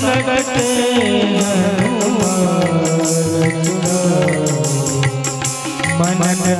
कटे मन सब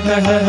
सकल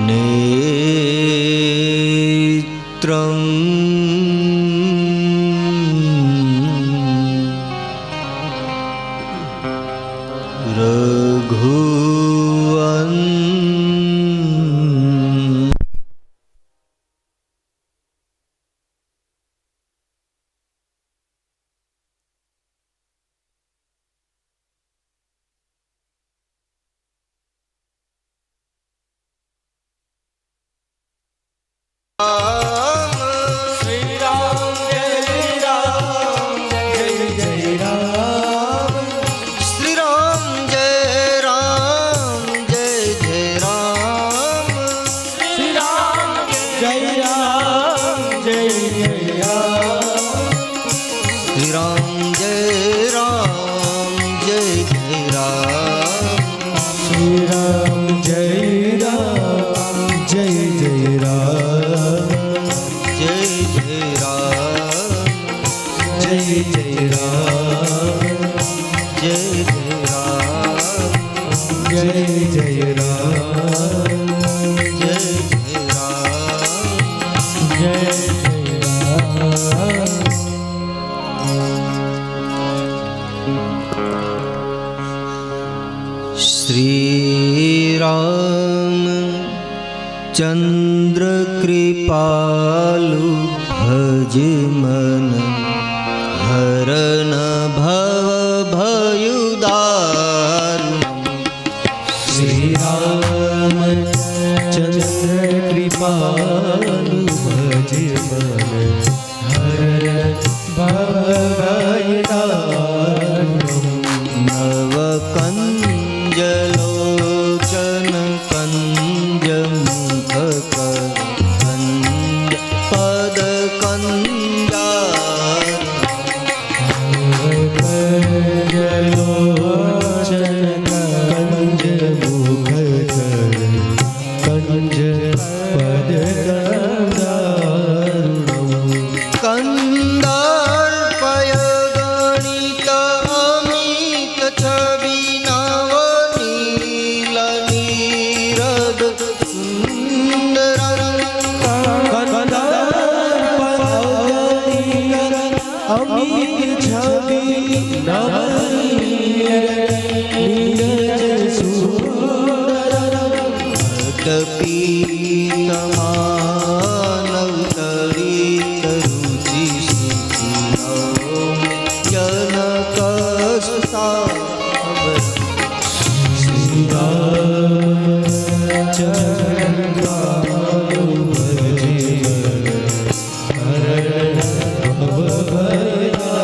नेत्रं रघुवन् चंद्र कृपालु भज मन हरण भव भयुदारुणम्। श्री राम चंद्र कृपालु भज मन हरण भव भयुदारुणम्। नव कंजलोचन कंज मुख कंज पद कंजार। कंजलोचन कंज मुख कंज पद कंजारुणम्। कंदार्पय गणित अमित छवि नव नील नीरद सुंदर। अमित छवि नव नीरज सुंदर। पीतमानवतरित रुचि जनक सुतावर। श्री रामचंद्र भज हरण भव भयुदारुणम्।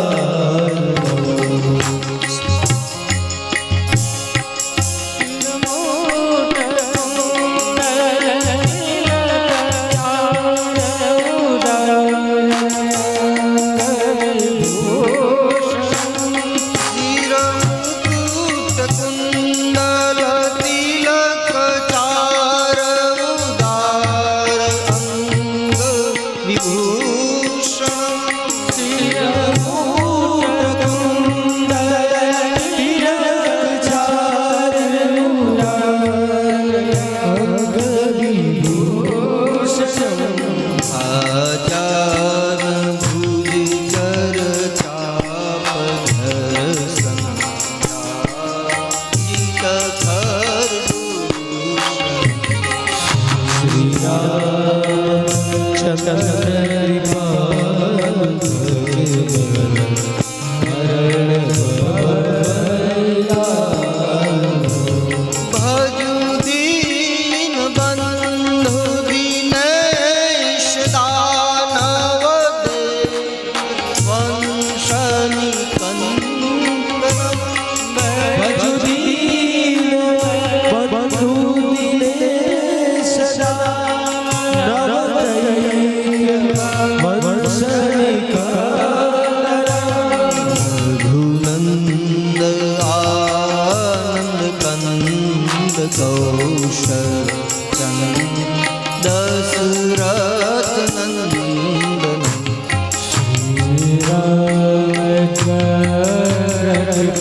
કંજલોચન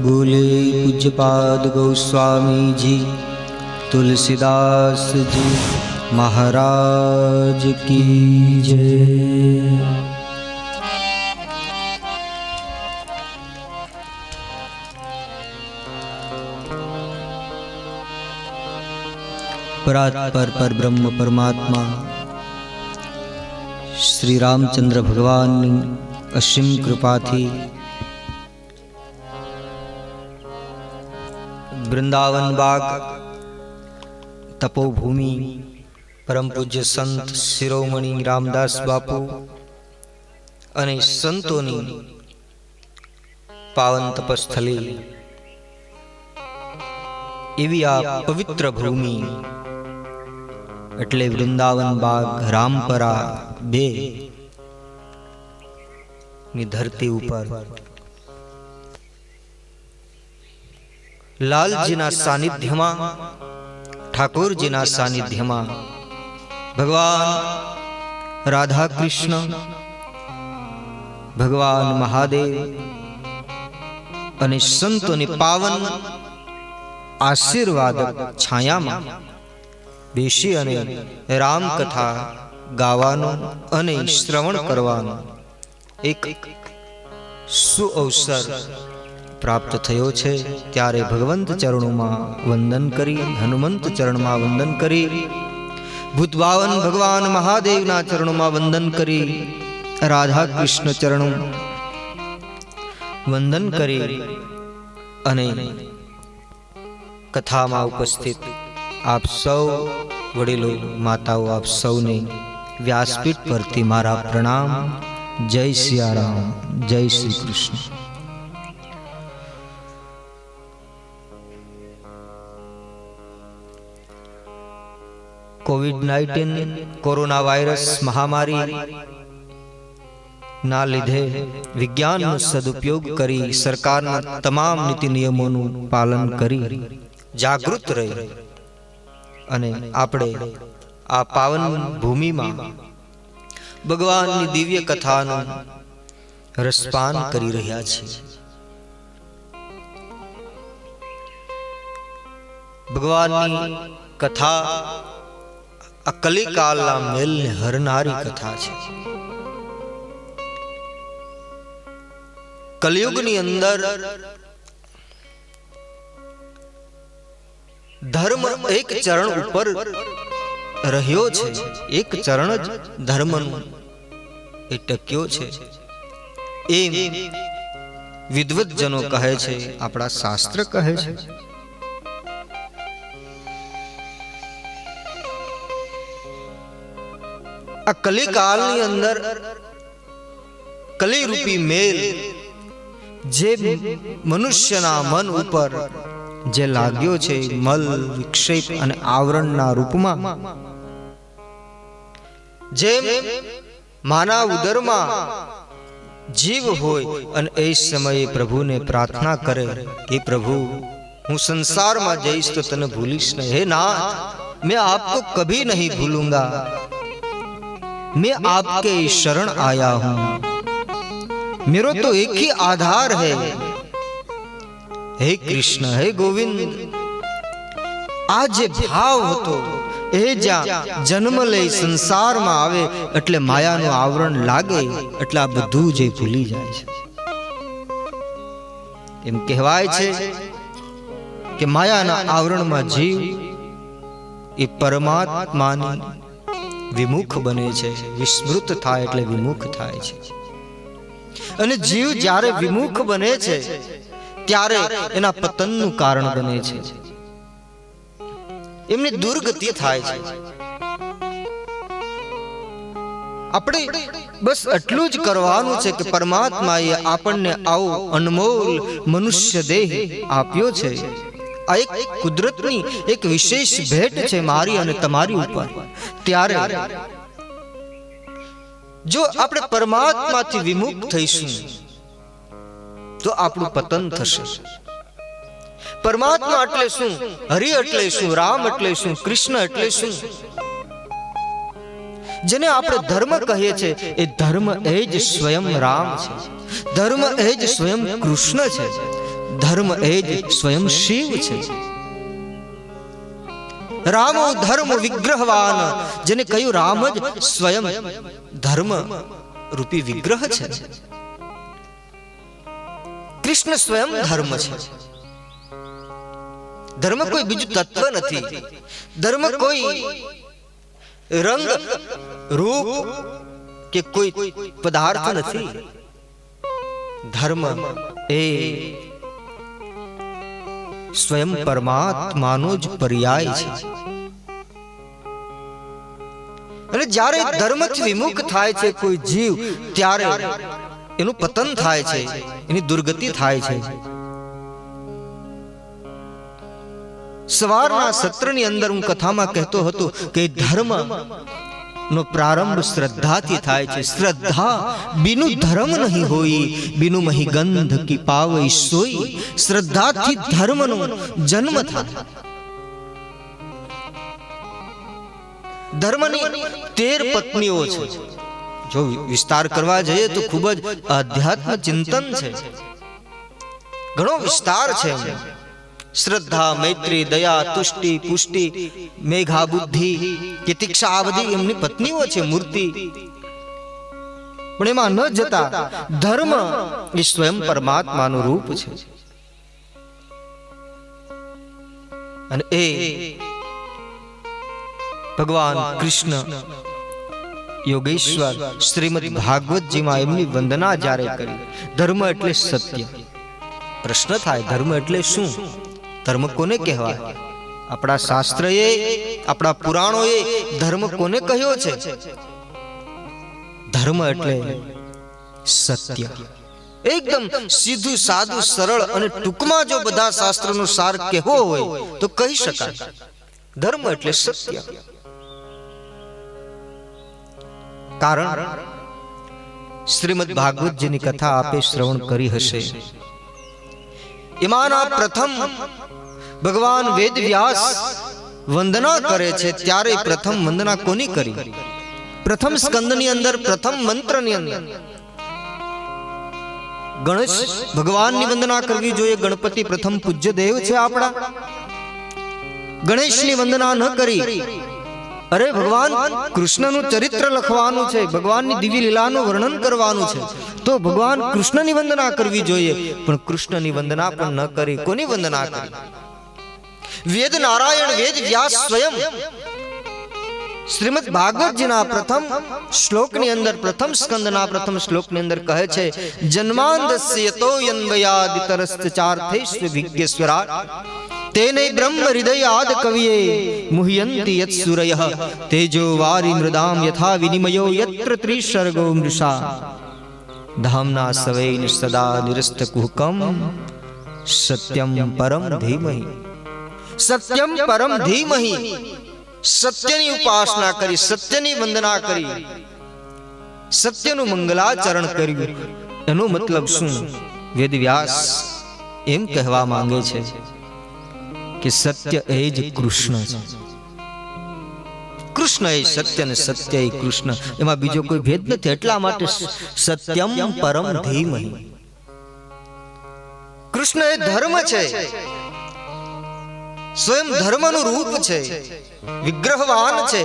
बोले पूज्यपाद गोस्वामी जी तुलसीदास जी महाराज की जय। परात्पर पर ब्रह्म परमात्मा श्री रामचंद्र भगवान असीम कृपा थी वृंदावन बाग तपोभूमि परम पूज्य संत शिरोमणि रामदास बापू अने संतोनी पावन तपस्थली एवी आ पवित्र भूमि એટલે વૃંદાવન બાગ રામપરા 2 ની ધરતી ઉપર લાલજીના સાનિધ્યમાં ઠાકોરજીના સાનિધ્યમાં ભગવાન રાધા કૃષ્ણ ભગવાન મહાદેવ અને સંતોની પાવન આશીર્વાદક છાયામાં બેસી અને રામ કથા ગાવાનો અને શ્રવણ કરવાનો એક સુઅવસર प्राप्त थयो छे। त्यारे भगवंत चरणों में वंदन करी, हनुमंत चरण में वंदन करी, भूतभावन भगवान महादेव ना चरणों में वंदन करी, राधा कृष्ण चरणों वंदन करी अने कथा में उपस्थित आप सौ वडीलों माताओं आप सौने व्यासपीठ परथी मारा प्रणाम। जय सियाराम, जय श्री कृष्ण। कोविड-19 कोरोना वायरस महामारी ना लीधे विज्ञान नो सदुपयोग करी सरकार ना तमाम नीति नियमों नु पालन करी जागृत रही अने आपणे आ पावन भूमि में भगवान नी दिव्य कथा नो रसपान करी रह्या छे। भगवान नी कथा कलिकालना मेल ने हरनारी कथा छे। कलियुगनी अंदर धर्म एक चरण ऊपर रह्यो छे, एक चरण ज धर्मनु એ ટક્યો છે એમ વિદ્વતજનો કહે છે, આપણા શાસ્ત્ર કહે છે. આ કલિકાલની અંદર કલિરૂપી મેલ જે મનુષ્યના મન ઉપર જે લાગ્યો છે, મલ વિક્ષેપ અને આવરણના રૂપમાં, જેમ માના ઉદરમાં જીવ હોય અને એ સમયે પ્રભુને પ્રાર્થના કરે કે પ્રભુ હું સંસારમાં જઈશ તો તને ભૂલીશ નહીં. હે નાથ, मैं आपको कभी नहीं भूलूंगा, मैं आपके शरण आया हूं, मेरा तो एक ही आधार है. हे कृष्ण, हे गोविंद, આ જે ભાવ હતો એ જ્યાં જન્મ લઈ સંસારમાં આવે એટલે માયાનું આવરણ લાગે એટલે આ બધું જે ભૂલી જાય છે. એમ કહેવાય છે કે માયાના આવરણમાં જીવ એ પરમાત્માની વિમુખ બને છે. વિસ્મૃત થાય એટલે વિમુખ થાય છે. અને જીવ જ્યારે વિમુખ બને છે ત્યારે એના પતનનું કારણ બને છે, એમની દુર્ગતિ થાય છે. આપણે બસ એટલું જ કરવાનું છે કે પરમાત્માએ આપણને આવો અનમોલ મનુષ્ય દેહ આપ્યો છે. આ એક કુદરતની એક વિશેષ ભેટ છે મારી અને તમારી ઉપર. ત્યારે જો આપણે પરમાત્માથી વિમુખ થઈશું તો આપણું પતન થશે. પરમાત્મા એટલે શું? હરિ એટલે શું? રામ એટલે શું? કૃષ્ણ એટલે શું? જેને આપણે ધર્મ કહીએ છીએ એ ધર્મ એ જ સ્વયં રામ છે, ધર્મ એ જ સ્વયં કૃષ્ણ છે, ધર્મ એ જ સ્વયં શિવ છે. રામો ધર્મ વિગ્રહવાન, જેને કહ્યું રામ જ સ્વયં ધર્મ રૂપી વિગ્રહ છે. કૃષ્ણ સ્વયં ધર્મ છે. ધર્મ કોઈ બીજું તત્વ નથી. ધર્મ કોઈ રંગ રૂપ કે કોઈ પદાર્થ નથી. ધર્મ એ સ્વયં પરમાત્માનો જ પર્યાય છે. અને જ્યારે ધર્મથી વિમુખ થાય છે કોઈ જીવ, ત્યારે એનું પતન થાય છે, એની દુર્ગતિ થાય છે. સવારના સત્રની અંદર હું કથામાં કહેતો હતો કે ધર્મ નો પ્રારંભ શ્રદ્ધાથી થાય છે. શ્રદ્ધા બિनु ધર્મ નહીં હોય, બિनु મહી ગંધ કી પાવઈ સોઈ. શ્રદ્ધાથી ધર્મનો જન્મ થાય. ધર્મની 13 પત્નીઓ છે. જો વિસ્તાર કરવા જઈએ તો ખૂબ જ આધ્યાત્મ ચિંતન છે, ઘણો વિસ્તાર છે. શ્રદ્ધા, મૈત્રી, દયા, તુષ્ટિ, પુષ્ટિ, મેઘા, બુદ્ધિ, તિતિક્ષા, આ બધી એમની પત્નીઓ છે, મૂર્તિ. પણ એમાં ન જતા ધર્મ એ સ્વયં પરમાત્માનું રૂપ છે. અને એ ભગવાન કૃષ્ણ યોગેશ્વર શ્રીમદ ભાગવતજીમાં એમની વંદના જ્યારે કરી. ધર્મ એટલે સત્ય. પ્રશ્ન થાય, ધર્મ એટલે શું? ધર્મ કોને કહેવાય? આપણા શાસ્ત્રએ, આપણા પુરાણોએ ધર્મ કોને કહ્યો છે? ધર્મ એટલે સત્ય. એકદમ સીધું સાદું સરળ અને ટૂંકમાં જો બધા શાસ્ત્રનો સાર કહેવો હોય તો કહી શકાય, ધર્મ એટલે સત્ય. કારણ શ્રીમદ ભાગવતજીની કથા આપે શ્રવણ કરી હશે. એમાંના પ્રથમ ભગવાન વેદ વ્યાસ વંદના કરે છે, ત્યારે પ્રથમ વંદના કોની કરી? પ્રથમ સ્કંદની અંદર, પ્રથમ મંત્રની અંદર ગણેશ ભગવાનની વંદના કરવી જોઈએ. ગણપતિ પ્રથમ પૂજ્ય દેવ છે આપણા. ગણેશની વંદના ન કરી. અરે ભગવાન કૃષ્ણનું ચરિત્ર લખવાનું છે, ભગવાનની દિવ્ય લીલાનું વર્ણન કરવાનું છે, તો ભગવાન કૃષ્ણની વંદના કરવી જોઈએ. પણ કૃષ્ણની વંદના પણ ન કરી. કોની વંદના કરી? વેદ નારાયણ, વેદ વ્યાસ સ્વયં શ્રીમદ ભાગવતજીના પ્રથમ શ્લોકની અંદર, પ્રથમ સ્કંદના પ્રથમ શ્લોકની અંદર કહે છે, જન્માંદસ્ય યતો યન્વયાદિતરશ્ચાર્થેષુ વિજ્ઞેશ્વરાટ તેને બ્રહ્મ હૃદયાદ કવિયે મુહ્યંતિ યત્સુરયઃ તેજો વારી મૃદામ યથા વિનિમયો યત્ર ત્રિસર્ગો મૃષા ધામના સવૈન સદા નિરસ્ત કુહકમ સત્યમ પરમ ધીમહિ. સત્યમ પરમ ધીમહિ. સત્યની ઉપાસના કરી, સત્યની વંદના કરી, સત્યનું મંગલાચરણ કર્યું. એનો મતલબ શું? વેદવ્યાસ એમ કહેવા માંગે છે કે સત્ય એ જ કૃષ્ણ છે. કૃષ્ણ એ સત્ય ને સત્ય એ કૃષ્ણ, એમાં બીજો કોઈ ભેદ નથી. એટલા માટે સત્યમ પરમ ધીમહિ. કૃષ્ણ એ ધર્મ છે, સ્વયં ધર્મનું રૂપ છે, વિગ્રહવાન છે,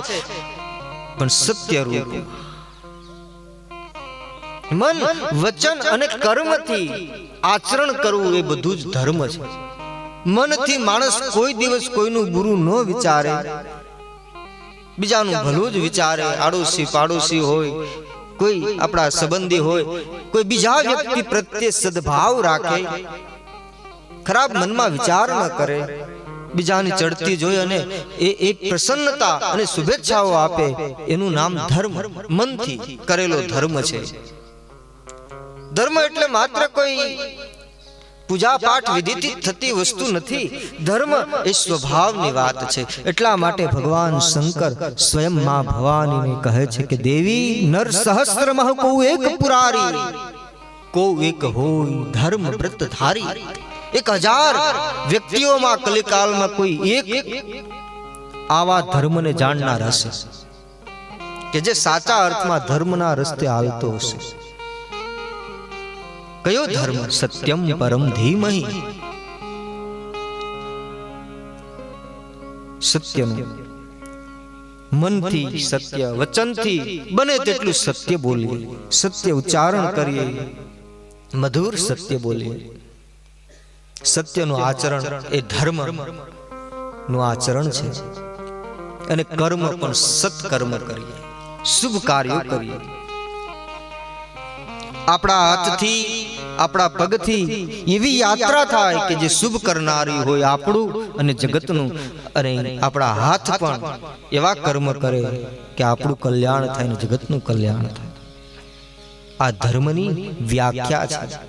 પણ સત્ય રૂપ. મન, વચન અને કર્મથી આચરણ કરવું એ બધું જ ધર્મ છે. મનથી માણસ કોઈ દિવસ કોઈનું બુરું ન વિચારે, બીજાનું ભલું જ વિચારે. આડોશી પાડોશી હોય, કોઈ આપણા સંબંધી હોય, કોઈ બીજા વ્યક્તિ પ્રત્યે સદભાવ રાખે, ખરાબ મનમાં વિચાર ન કરે, બીજાની ચડતી જોઈ અને એ પ્રસન્નતા અને શુભેચ્છાઓ આપે, એનું નામ ધર્મ. મનથી કરેલો ધર્મ છે. ધર્મ એટલે માત્ર કોઈ પૂજા પાઠ વિધિથી થતી વસ્તુ નથી. ધર્મ એ સ્વભાવની વાત છે. એટલા માટે ભગવાન શંકર સ્વયં માં ભવાનીને કહે છે કે દેવી નર સહસ્રમઃ કો એક પુરારી, કો એક હોય ધર્મ વ્રત ધારી. 1000 વ્યક્તિઓમાં કલિકાલમાં કોઈ એક આવા ધર્મને જાણનાર હશે કે જે સાચા અર્થમાં ધર્મના રસ્તે હાલતો હશે. કયો ધર્મ? સત્યમ પરમ ધીમહિ. સત્યનું મનથી સત્ય, વચનથી બને તેટલું સત્ય બોલીએ, સત્ય ઉચ્ચારણ કરીએ, મધુર સત્ય બોલીએ. સત્યનું આચરણ એ ધર્મ નું આચરણ છે. અને કર્મ પણ સત્કર્મ કરીએ, શુભ કાર્યો કરીએ. આપણા હાથથી, આપણા પગથી એવી યાત્રા થાય કે જે શુભ કરનારી હોય આપણું અને જગતનું. અને આપણા હાથ પણ એવા કર્મ કરે કે આપણું કલ્યાણ થાય અને જગતનું કલ્યાણ થાય. આ ધર્મની વ્યાખ્યા છે.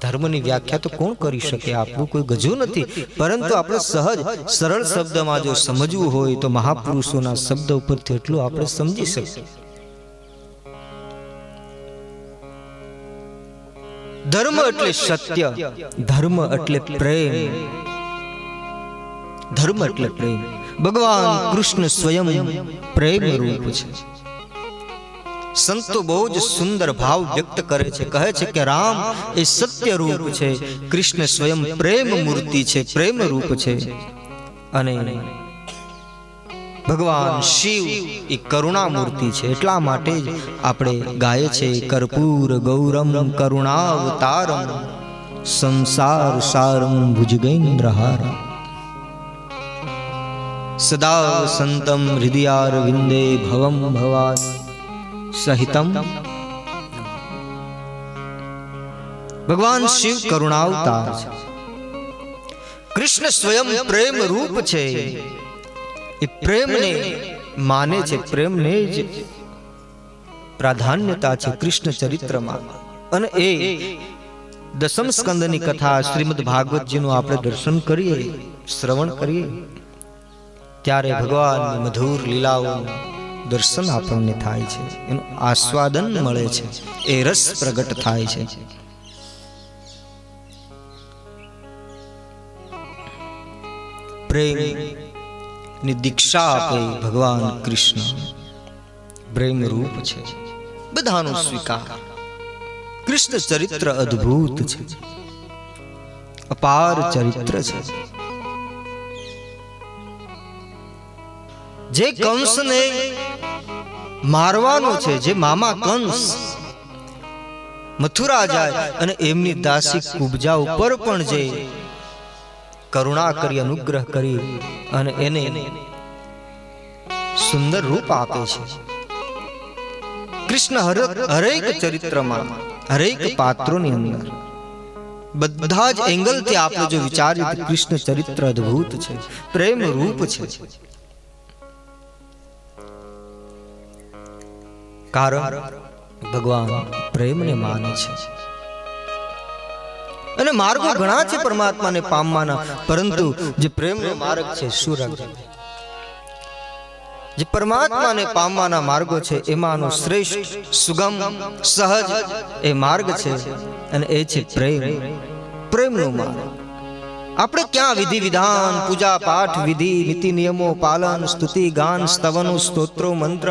ધર્મની વ્યાખ્યા તો કોણ કરી શકે? આપણું કોઈ ગજુ નથી. પરંતુ આપણે સહજ સરળ શબ્દમાં જો સમજવું હોય તો મહાપુરુષોના શબ્દ ઉપરથી એટલું આપણે સમજી શકીએ. ધર્મ એટલે સત્ય, ધર્મ એટલે પ્રેમ, ધર્મ એટલે પ્રેમ. ભગવાન કૃષ્ણ સ્વયં પ્રેમ રૂપ છે. સંતો બહુ જ સુંદર ભાવ વ્યક્ત કરે છે. કહે છે કે રામ એ સત્ય રૂપ છે, કૃષ્ણ સ્વયં પ્રેમ મૂર્તિ છે, પ્રેમ રૂપ છે. અને ભગવાન શિવ એ કરુણા મૂર્તિ છે. એટલા માટે જ આપણે ગાય છે કર્પૂર ગૌરમ કરુણાવતારમ સંસાર સારમ ભુજગેન્દ્રહારમ સદા સંતમ હૃદયાર વિંદે ભવમ ભવાની સહિતમ. ભગવાન શિવ કરુણાવતાર છે. કૃષ્ણ સ્વયં પ્રેમ રૂપ છે. એ પ્રેમને માને છે, પ્રેમને જ પ્રાધાન્યતા છે કૃષ્ણ ચરિત્રમાં. અને એ દસમ સ્કંદની કથા શ્રીમદ ભાગવતજીનું આપણે દર્શન કરીએ, શ્રવણ કરીએ, ત્યારે ભગવાનની મધુર લીલાઓનું દર્શન આપણને થાય છે, એનું આસ્વાદન મળે છે, એ રસ પ્રગટ થાય છે. પ્રેમ ની દીક્ષા આપે ભગવાન કૃષ્ણ. પ્રેમ રૂપ છે, બધાનો સ્વીકાર. કૃષ્ણ ચરિત્ર અદ્ભુત છે, અપાર ચરિત્ર છે. જે કંસને મારવાનો છે, જે મામા કંસ મથુરા જાય અને એમની દાસી કુબજા ઉપર પણ જે કરુણા કરી, અનુગ્રહ કરી અને એને સુંદર રૂપ આપે છે. કૃષ્ણ હરેક ચરિત્રમાં, હરેક પાત્રોની અંદર, બધા જ એંગલથી આપણે જો વિચારીએ તો કૃષ્ણ ચરિત્ર અદ્ભુત છે, પ્રેમ રૂપ છે. કારણ ભગવાન પ્રેમને માને છે. અને માર્ગો ઘણા છે પરમાત્માને પામવાના, પરંતુ જે પ્રેમનો માર્ગ છે સુરગ, જે પરમાત્માને પામવાના માર્ગો છે એમાંનો શ્રેષ્ઠ, સુગમ, સહજ એ માર્ગ છે, અને એ છે પ્રેમ, પ્રેમનો માર્ગ. આપણે ક્યાં વિધિ વિધાન, પૂજા પાઠ, વિધિ નીતિ નિયમો, પાલન, સ્તુતિ ગાન, સ્તવનો, સ્તોત્રો, મંત્ર,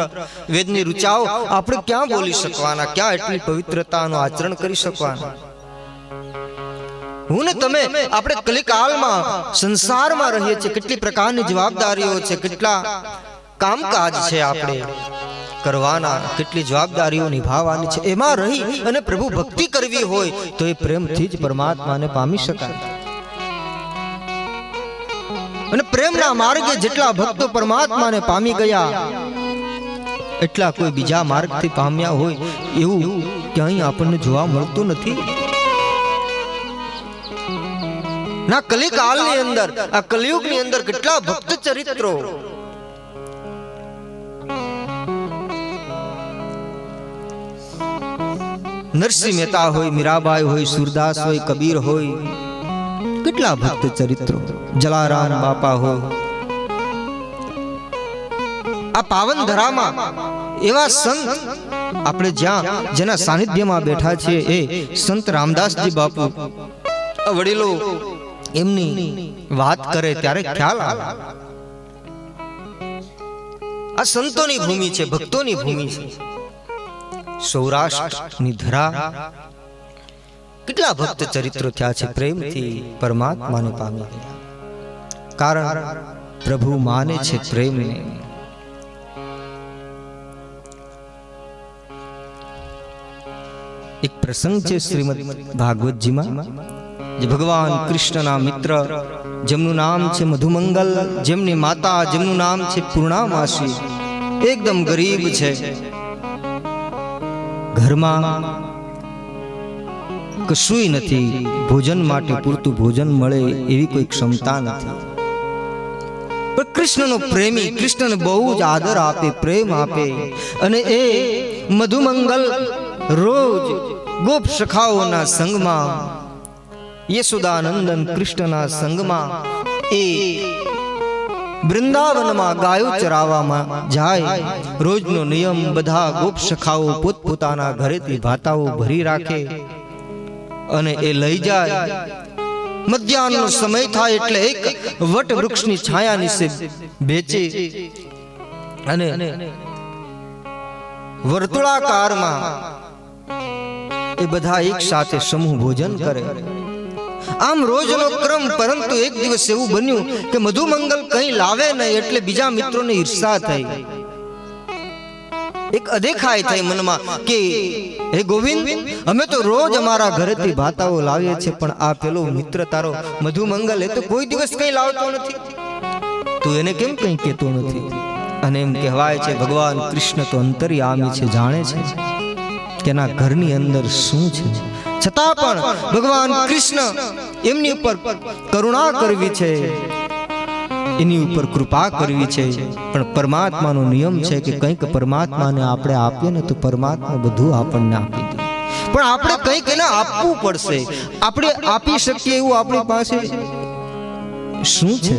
વેદની ઋચાઓ આપણે ક્યાં બોલી શકવાના, ક્યાં એટલી પવિત્રતાનું આચરણ કરી શકવાના? હું ને તમે આપણે કલિકાલમાં સંસારમાં રહીએ છીએ, કેટલી પ્રકારની જવાબદારીઓ છે, કેટલા કામકાજ છે આપણે કરવાના, કેટલી જવાબદારીઓ નિભાવવાની છે. એમાં રહી અને પ્રભુ ભક્તિ કરવી હોય તો એ પ્રેમથી જ પરમાત્માને પામી શકાય. અને પ્રેમના માર્ગે જેટલા ભક્તો પરમાત્માને પામી ગયા, એટલા કોઈ બીજા માર્ગથી પામ્યા હોય એવું ક્યાંય આપણને જોવા મળતું નથી. ના કલિકાલની અંદર, આ કલિયુગની અંદર કેટલા ભક્ત ચરિત્રો, નરસિંહ મહેતા હોય, મીરાબાઈ હોય, સુરદાસ હોય, કબીર હોય, કેટલા ભક્ત ચરિત્રો, જલારામ બાપા હોય. આ પાવન ધરામાં એવા સંત આપણે જ્યાં જેના સાનિધ્યમાં બેઠા છીએ, એ સંત રામદાસજી બાપુ વડીલો એમની વાત કરે ત્યારે ખ્યાલ આવે. આ સંતોની ભૂમિ છે, ભક્તોની ભૂમિ છે. સૌરાષ્ટ્રની ધરા કેટલા ભક્ત ચરિત્રો થયા છે, પ્રેમથી પરમાત્માને પામી ગયા. કારણ પ્રભુ માને છે પ્રેમને. એક પ્રસંગ છે શ્રીમદ ભાગવતજીમાં, જે ભગવાન કૃષ્ણના મિત્ર, જેમનું નામ છે મધુમંગલ, જેમની માતા, જેમનું નામ છે પૂર્ણામાસી, એકદમ ગરીબ છે. ઘરમાં કશુંય નથી, ભોજન માટે પૂરતું ભોજન મળે એવી કોઈ ક્ષમતા નથી. પણ કૃષ્ણનો પ્રેમી, કૃષ્ણને બહુ જ આદર આપે, પ્રેમ આપે. અને એ મધુમંગલ રોજ ગોપ સખાઓના સંગમાં, યશોદાનંદન કૃષ્ણના સંગમાં એ વૃંદાવનમાં ગાયો ચરાવવામાં જાય. રોજનો નિયમ, બધા ગોપ સખાઓ પોતપોતાના ઘરેથી ભાતાઓ ભરી રાખે અને એ લઈ જાય. મધ્યાહનનો સમય થાય એટલે એક વટ વૃક્ષની છાયા નીચે બેચે અને વર્તુળાકારમાં એ બધા એક સાથે સમૂહ ભોજન કરે. આમ રોજનો ક્રમ. પરંતુ એક દિવસ એવું બન્યું કે મધુમંગલ કંઈ લાવે નહીં એટલે બીજા મિત્રોને ઈર્ષા થઈ, એક અદેખાઈ થઈ મનમાં કે હે ગોવિંદ, અમે તો રોજ અમારા ઘરેથી ભાતાઓ લાવીએ છીએ, પણ આ પેલો મિત્ર તારો મધુમંગલ એ તો કોઈ દિવસ કંઈ લાવતો નથી, તું એને કેમ કંઈ કહેતો નથી? અને એમ કહેવાય છે ભગવાન કૃષ્ણ તો અંતર્યામી છે, જાણે છે કે એના ઘરની અંદર શું છે. છતાં પણ ભગવાન કૃષ્ણ એમની ઉપર કરુણા કરવી છે, એની ઉપર કૃપા કરવી છે. પણ પરમાત્માનો નિયમ છે કે કંઈક પરમાત્માને આપણે આપીએ ને તો પરમાત્મા બધું આપણને આપી દે. પણ આપણે કંઈક એને આપવું પડશે. આપણે આપી શકીએ એવું આપણી પાસે શું છે?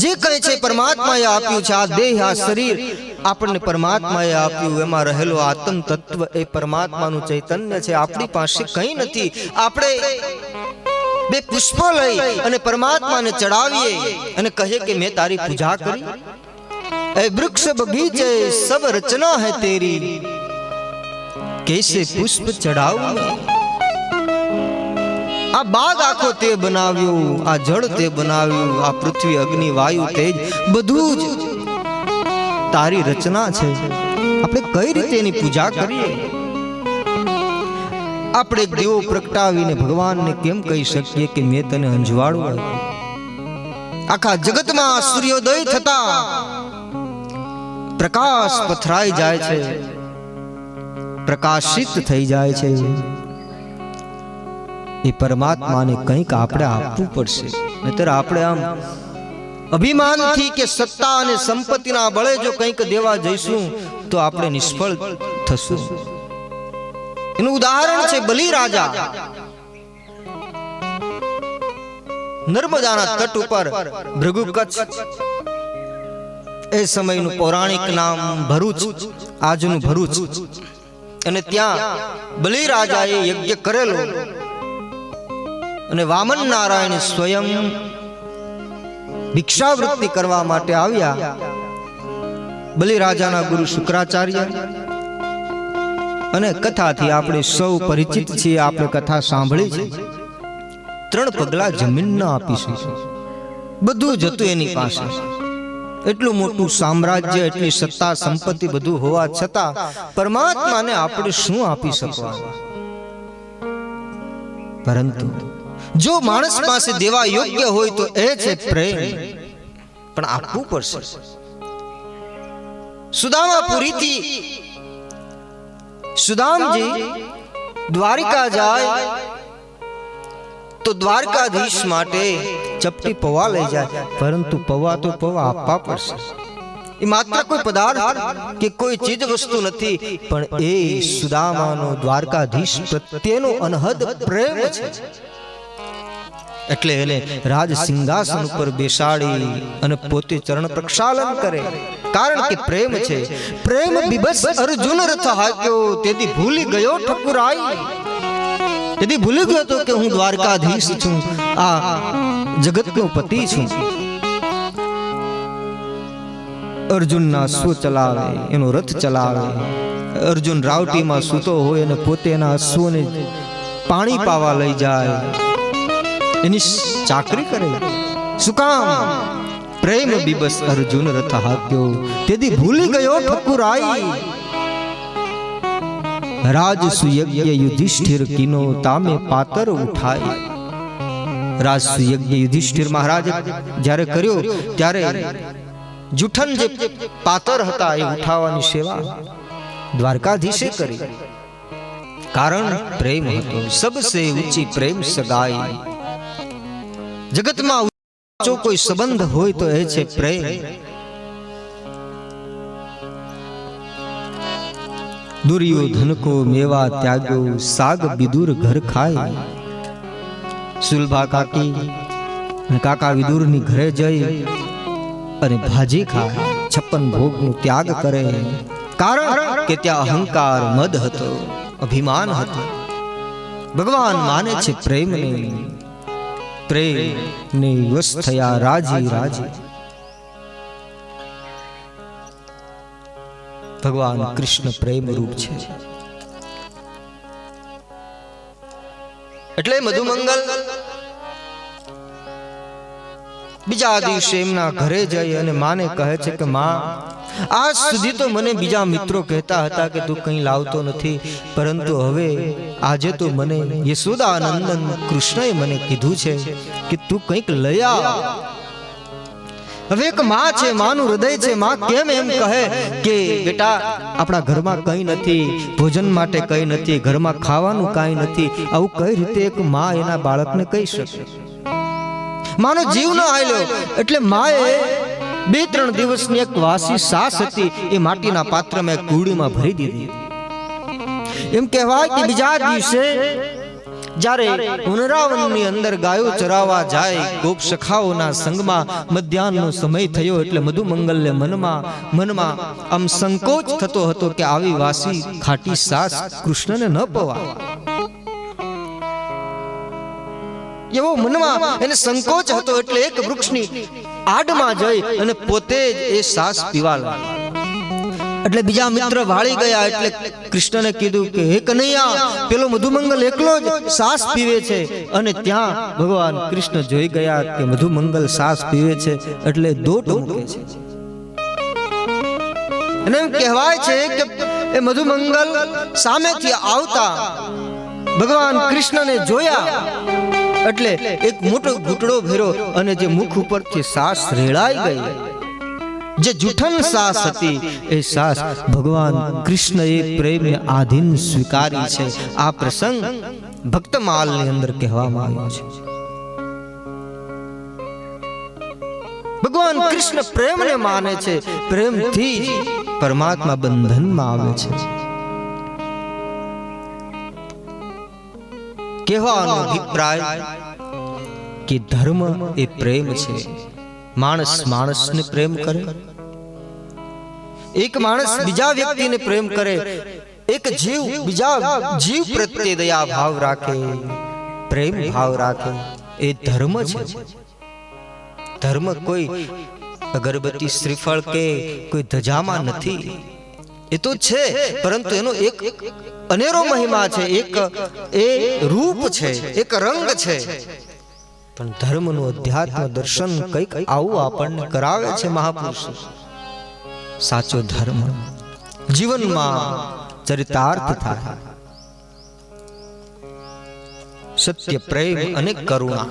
જે કંઈ છે પરમાત્માએ આપ્યું છે. આ દેહ, આ શરીર આપણને પરમાત્માએ આપ્યું. એમાં રહેલો આત્મ તત્વ એ પરમાત્માનું ચૈતન્ય છે. આપણી પાસે કંઈ નથી. આપણે બે પુષ્પ લઈ અને પરમાત્માને ચડાવીએ અને કહીએ કે મેં તારી પૂજા કરી. એ વૃક્ષ બગીચે સબ રચના હૈ તેરી, कैसे पुष्प चढ़ाऊं? આ બાગ આખો તે બનાવ્યો, આ જળ તે બનાવ્યું, આ પૃથ્વી, અગ્નિ, વાયુ, તેજ બધું જ તારી રચના છે. આપણે કઈ રીતે એની પૂજા કરીએ? આપણે દીવો પ્રગટાવીને ભગવાનને કેમ કહી શકીએ કે મેં તને અંજવાળું આપ્યું? આખા જગતમાં સૂર્યોદય થતા પ્રકાશ પથરાઈ જાય છે, પ્રકાશિત થઈ જાય છે. એ પરમાત્માને કંઈક આપણે આપવું પડશે, નહીતર આપણે આમ અભિમાનથી કે સત્તા અને સંપત્તિના બળે જો કંઈક દેવા જઈશું તો આપણે નિષ્ફળ થશું. એનું ઉદાહરણ છે બલિ રાજા. નર્મદાના તટ ઉપર ભૃગુ કચ્છ, એ સમયનું પૌરાણિક નામ ભરૂચ, આજનું ભરૂચ. અને ત્યાં બલિ રાજાએ યજ્ઞ કરેલો અને વામન નારાયણ સ્વયં ભિક્ષાવૃત્તિ કરવા માટે આવ્યા. બલિ રાજાના ગુરુ શુક્રાચાર્ય. અને કથાથી આપણે સૌ પરિચિત છીએ, આપણે કથા સાંભળી છે. 3 પગલા જમીન ન આપી શકે, બધું જ હતું એની પાસે. એટલું મોટું સામ્રાજ્ય, એટલી સત્તા સંપત્તિ બધું હોવા છતાં પરમાત્માને આપણે શું આપી શકવાનું? પરંતુ જો માણસ પાસે દેવા યોગ્ય હોય તો એ છે પ્રેમ, પણ આપવું પડશે. સુદામાપુરીથી સુદામજી દ્વારિકા જાય તો દ્વારકાધીશ માટે ચપટી પૌવા લઈ જાય, પરંતુ પૌવા તો પૌવા આપવા પડશે. એ માત્ર કોઈ પદાર્થ કે કોઈ ચીજ વસ્તુ નથી, પણ એ સુદામાનો દ્વારકાધીશ પ્રત્યેનો અનહદ પ્રેમ છે. એટલે એને રાજ સિંહાસન ઉપર બેસાડી અને પોતે ચરણ પ્રક્ષાલન કરે, કારણ કે પ્રેમ છે. પ્રેમ બિબસ અર્જુન રથ હાક્યો, તેથી ભૂલી ગયો ઠકુરાઈ. તેથી ભૂલી ગયો તો કે હું દ્વારકાધીશ છું, આ જગતનો પતિ છું. અર્જુનના અશ્વ ચલાવે, એનો રથ ચલાવે. અર્જુન રાવટીમાં સૂતો હોય અને પોતે એના અશ્વને પાણી પાવા લઈ જાય, એની ચાકરી કરે. શું કામ? પ્રેમ બિબસ અર્જુન રથ હાક્યો, તેથી ભૂલી ગયો ઠકુરાઈ. રાજ સુયજ્ઞ યુધિષ્ઠિર કીનો, તામે પાતર ઉઠાય. રાજ સુયજ્ઞ યુધિષ્ઠિર મહારાજ જ્યારે કર્યો ત્યારે જૂઠન જે પાતર હતા એ ઉઠાવવાની સેવા દ્વારકાધીશે કરી, કારણ પ્રેમ હતો. સબસે ઊંચી પ્રેમ સગાઈ. જગતમાં ઊંચો કોઈ સંબંધ હોય તો એ છે પ્રેમ. દુર્યોધન કો મેવા ત્યાગો, સાગ વિદુર ઘર ખાય. સુલભા કાકી અને કાકા વિદુરની ઘરે જઈ અને ભાજી ખાય, 56 ભોગનો ત્યાગ કરે, કારણ કે ત્યાં અહંકાર, મદ હતો, અભિમાન હતું. ભગવાન માને છે પ્રેમને. પ્રેમને વશ થયા રાજી રાજી. ભગવાન કૃષ્ણ પ્રેમ રૂપ છે. એટલે મધુમંગલ બીજા દિવસે એમના ઘરે જઈ અને માને કહે છે કે માં, આજ સુધી તો મને બીજા મિત્રો કહેતા હતા કે તું કંઈ લાવતો નથી, પરંતુ હવે આજે તો મને યશોદાનંદન કૃષ્ણએ મને કીધું છે કે તું કંઈક લઈ આવ. હવે એક માં છે, માનું હૃદય છે. માં કેમ એમ કહે કે બેટા આપણા ઘરમાં કંઈ નથી, ભોજન માટે કંઈ નથી, ઘરમાં ખાવાનું કાંઈ નથી? આવું કઈ રીતે એક માં એના બાળકને કહી શકે? માનો જીવ ન આલ્યો. એટલે માએ 2-3 દિવસની એક વાસી સાસ હતી, એ માટીના પાત્રમાં એક કુડીમાં ભરી દીધી. એમ કહેવાય કે બીજા દિવસે જ્યારે વનરાવનની અંદર ગાયો ચરાવવા જાય, ગોપ સખાઓના સંગમાં મધ્યાહનનો સમય થયો, એટલે મધુમંગલને મનમાં આમ સંકોચ થતો હતો કે આવી વાસી ખાટી સાસ કૃષ્ણને ન પવાય. એવો મનમાં એને સંકોચ હતો. એટલે એક વૃક્ષની આડમાં જઈ અને પોતે જ એ સાસ પીવા લાગ્યો. એટલે બીજા મિત્ર વાળી ગયા. એટલે કૃષ્ણને કીધું કે હે કનૈયા, પેલો મધુમંગલ એકલો જ સાસ પીવે છે. અને ત્યાં ભગવાન કૃષ્ણ જોઈ ગયા કે મધુમંગલ સાસ પીવે છે, એટલે દોટ મૂકે છે. અને એમ કહેવાય છે કે એ મધુમંગલ સામેથી આવતા ભગવાન કૃષ્ણને જોયા એટલે એક મોટો ઘૂંટડો ભર્યો અને જે મુખ ઉપરથી સાસ રેળાઈ ગઈ, જે જૂઠન સાસ હતી એ સાસ ભગવાન કૃષ્ણએ પ્રેમને આધીન સ્વીકારી છે. આ પ્રસંગ ભક્તમાલની અંદર કહેવામાં આવ્યો છે. ભગવાન કૃષ્ણ પ્રેમને માને છે, પ્રેમથી જ પરમાત્મા બંધનમાં આવે છે. કહેવાનો અભિપ્રાય કે ધર્મ એ પ્રેમ છે. માણસ માણસને પ્રેમ કરે, એક માણસ બીજા વ્યક્તિને પ્રેમ કરે, એક જીવ બીજા જીવ પ્રત્યે દયા ભાવ રાખે, પ્રેમ ભાવ રાખે, એ ધર્મ છે. ધર્મ કોઈ અગરબત્તી શ્રીફળ કે કોઈ ધજામાં નથી, એ તો છે, પરંતુ એનો એક અનેરો મહિમા છે, એક એ રૂપ છે, એક રંગ છે. પણ ધર્મનું અધ્યાત્મ દર્શન કંઈક આવું આપણને કરાવે છે મહાપુરુષો. સાચો ધર્મ જીવનમાં ચરિતાર્થ થાય. સત્ય, પ્રેમ અને કરુણા.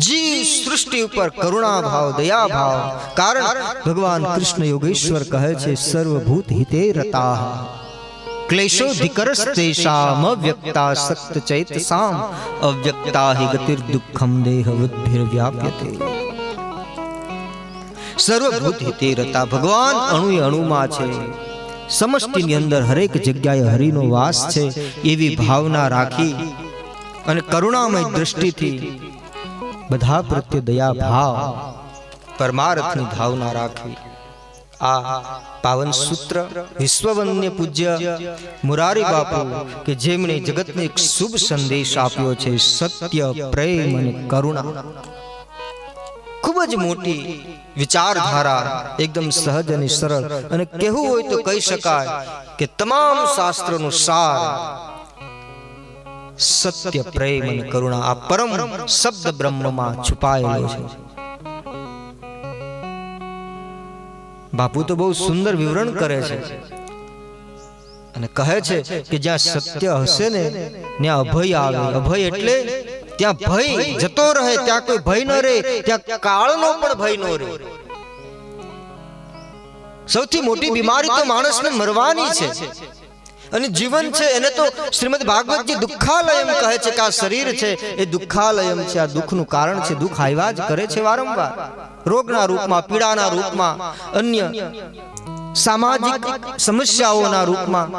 જીવ સૃષ્ટિ ઉપર કરુણા ભાવ, દયા ભાવ. કારણ ભગવાન કૃષ્ણ યોગેશ્વર કહે છે, સર્વભૂત હિતે રતાઃ ક્લેશોધિકરસ્તેષામ અવ્યક્તા સક્ત ચૈતસામ અવ્યક્તા હિ ગતિર દુઃખમ દેહવદ્ભિર્વ્યાપ્યતે. સર્વભૂત હિતે રતા, ભગવાન અણુએ અણુમાં છે, સમષ્ટિની અંદર હરેક જગ્યાએ હરિનો વાસ છે, એવી ભાવના રાખી અને કરુણામય દ્રષ્ટિથી બધા પ્રત્યે દયા ભાવ, પરમાર્થની ભાવના રાખવી. આ પાવન સૂત્ર વિશ્વવંદ્ય પૂજ્ય મુરારી બાપુ કે જેમણે જગતને એક શુભ સંદેશ આપ્યો છે, સત્ય, પ્રેમ અને કરુણા. ખૂબ જ મોટી વિચારધારા, એકદમ સહજ અને સરળ, અને કહેવું હોય તો કહી શકાય કે તમામ શાસ્ત્રોનો સાર સત્ય, પ્રેમ અને કરુણા આ પરમ શબ્દ બ્રહ્મમાં છુપાયેલો છે. બાપુ તો બહુ સુંદર વિવરણ કરે છે અને કહે છે કે જ્યાં સત્ય હશે ને ત્યાં અભય આવે. અભય એટલે ત્યાં ભય જતો રહે, ત્યાં કોઈ ભય ન રહે, ત્યાં કાળનો પણ ભય ન રહે. સૌથી મોટી બીમારી તો માણસને મરવાની છે, અને જીવન છે એને તો શ્રીમદ ભાગવતજી દુઃખાલયમ કહે છે કે આ શરીર છે એ દુઃખાલયમ છે. આ દુઃખનું કારણ છે, દુઃખ આવ્યા જ કરે છે વારંવાર, રોગના રૂપમાં, પીડાના રૂપમાં, અન્ય સામાજિક સમસ્યાઓના રૂપમાં.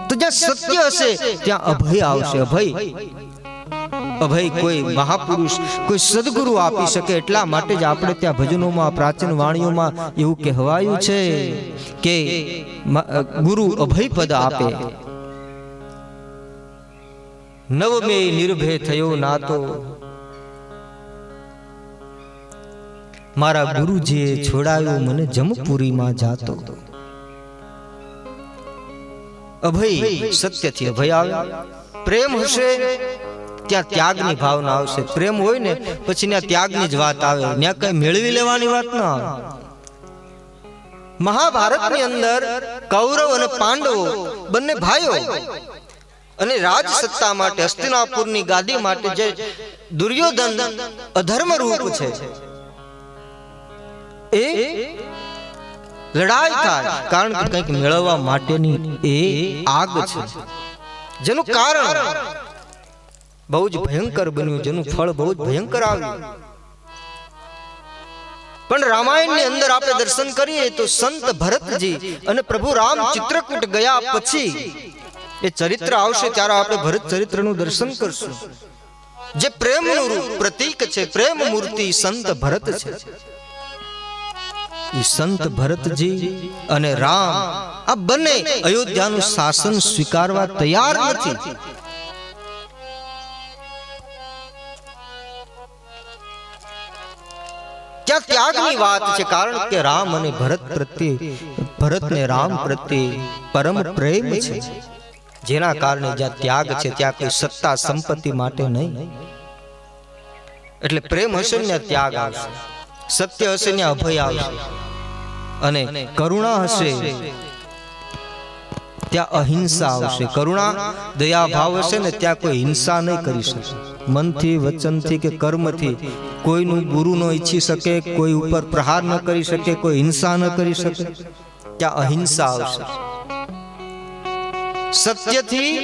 તો જ્યાં સત્ય હશે ત્યાં અભય આવશે. અભય કોઈ મહાપુરુષ, કોઈ સદગુરુ આપી શકે. એટલા માટે જ આપણે ત્યાં ભજનોમાં, પ્રાચીન વાણીઓમાં એવું કહેવાયું છે કે ગુરુ અભય પદ આપે. નવમે નિર્ભય થયો નાતો, મારા ગુરુજીએ છોડાયો મને જમપુરીમાં જાતો. અભય, સત્યથી અભય આવે. પ્રેમ હશે ત્યાં ત્યાગની ભાવના આવશે. પ્રેમ હોય ને પછી ત્યાં ત્યાગની જ વાત આવે, ત્યાં કઈ મેળવી લેવાની વાત ના આવે. મહાભારતની અંદર કૌરવ અને પાંડવો બંને ભાઈઓ, અને રાજ સત્તા માટે, હસ્તિનાપુરની ગાદી માટે જે દુર્યોધન અધર્મ રૂપ છે એ લડાઈ થાય, કારણ કે કંઈક મેળવવા માટેની એ આગ છે, જેનું કારણ બહુ જ ભયંકર બન્યું, જેનું ફળ બહુ જ ભયંકર આવ્યું. પણ રામાયણની અંદર આપણે દર્શન કરીએ તો સંત ભરતજી અને પ્રભુ રામ ચિત્રકૂટ ગયા પછી એ ચરિત્ર આવશે ત્યારે આપણે ભરત ચરિત્રનું દર્શન કરશું. જે પ્રેમનું રૂપ પ્રતીક છે, પ્રેમ મૂર્તિ સંત ભરત છે. એ સંત ભરતજી અને રામ આ બંને અયોધ્યાનું શાસન સ્વીકારવા તૈયાર નથી. ત્યાં ત્યાગની વાત છે, કારણ કે રામ અને ભરત પ્રત્યે, ભરતને રામ પ્રત્યે પરમ પ્રેમ છે, જેના કારણે જ્યાં ત્યાગ છે ત્યાં કોઈ સત્તા સંપત્તિ માટે નહીં. એટલે પ્રેમ હશે ને ત્યાગ આવશે, સત્ય હશે ને અભય આવશે, અને કરુણા હશે ત્યાં અહિંસા આવશે. કરુણા દયા ભાવ હશે ને ત્યાં કોઈ હિંસા નહીં કરી શકે. મનથી, વચનથી કે કર્મથી કોઈનું બુરું ન ઈચ્છી શકે, કોઈ ઉપર પ્રહાર ન કરી શકે, કોઈ હિંસા ન કરી શકે. ત્યાં અહિંસા આવશે. સત્યથી,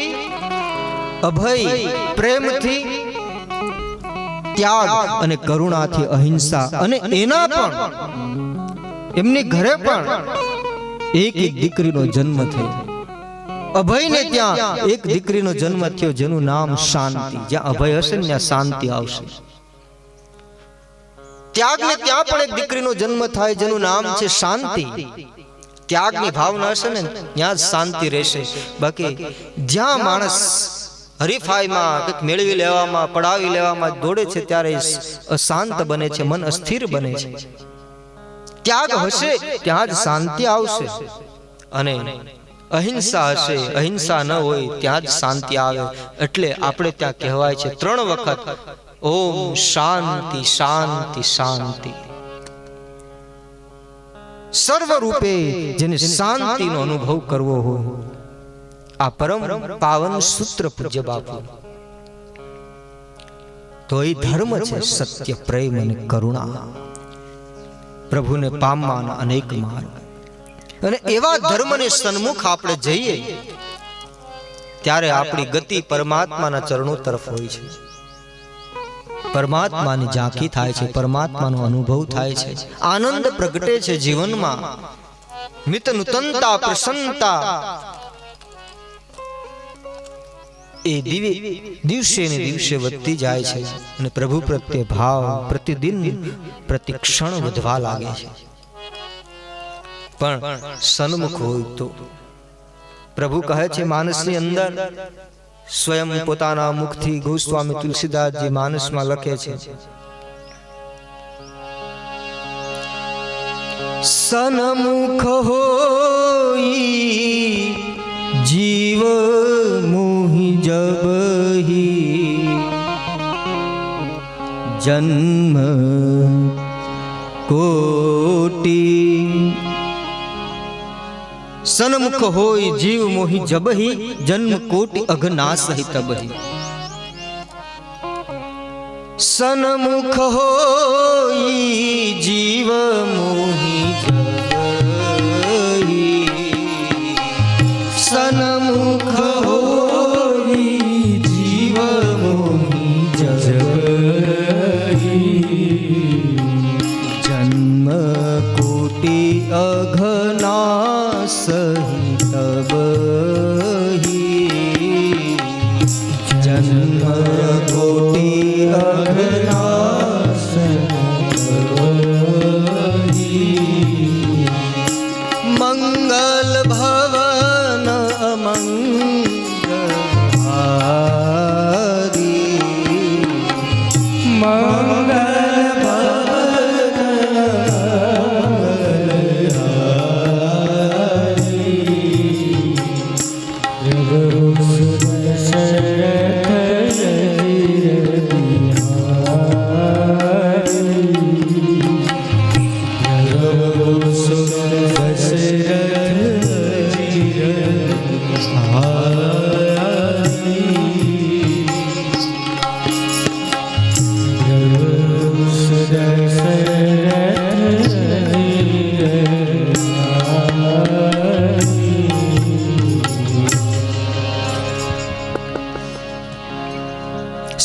અભય, પ્રેમથી, ત્યાગ અને કરુણાથી અહિંસા. અને એના પણ એમની ઘરે પણ એક એક દીકરીનો જન્મ થયો. અભયને ત્યાં એક દીકરીનો જન્મ થયો જેનું નામ શાંતિ. જ્યાં અભય હશે ને ત્યાં શાંતિ આવશે. ત્યાગને ત્યાં પણ એક દીકરીનો જન્મ થાય જેનું નામ છે શાંતિ. ત્યાગની ભાવના હશે ને ત્યાં જ શાંતિ રહેશે. બાકી જ્યાં માણસ હરીફાઈમાં કંઈક મેળવી લેવામાં, પડાવી લેવામાં દોડે છે ત્યારે અશાંત બને છે, મન અસ્થિર બને છે. ત્યાગ હશે ત્યાં જ શાંતિ આવશે. અને અહિંસા હશે, અહિંસા ન હોય ત્યાં જ શાંતિ આવે. એટલે આપણે ત્યાં કહેવાય છે 3 વખત ઓમ શાંતિ શાંતિ શાંતિ. સર્વ રૂપે જેને શાંતિનો અનુભવ કરવો હોય, આ પરમ પાવન સૂત્ર પૂજ્ય બાપુ. તો એ ધર્મ છે સત્ય, પ્રેમ અને કરુણા. પ્રભુને પામવાના અનેક માર્ગ. અને એવા ધર્મને સન્મુખ આપણે જઈએ ત્યારે આપણી ગતિ પરમાત્માના ચરણો તરફ હોય છે. પરમાત્માની ઝાંખી થાય છે, પરમાત્માનો અનુભવ થાય છે, આનંદ પ્રગટે છે જીવનમાં. મિત નૂતનતા, પ્રસન્નતા એ દિવસે ને દિવસે વધતી જાય છે. અને પ્રભુ પ્રત્યે ભાવ પ્રતિદિન પ્રતિક્ષણ વધવા લાગે છે. પણ સન્મુખ હોય તો પ્રભુ કહે છે માનસની અંદર, સ્વયં પોતાના મુખથી ગોસ્વામી તુલસીદાસજી માનસમાં લખે છે, સન્મુખ હોઈ જીવ મોહી જબહી જન્મ કોટી. સન્મુખ હોય જીવ મોહી જબહી જન્મ કોટી અઘનાસહિ તબહી. સન્મુખ હોય જીવ મોહી જબહી, સન્મુખ હોય જીવ મોહી જબહી જન્મ કોટી અઘનાસહિ તબહી જન્મ કોટી અઘનાસહિ તબહી. મંગલ ભવન અમંગલહારી, મંગલ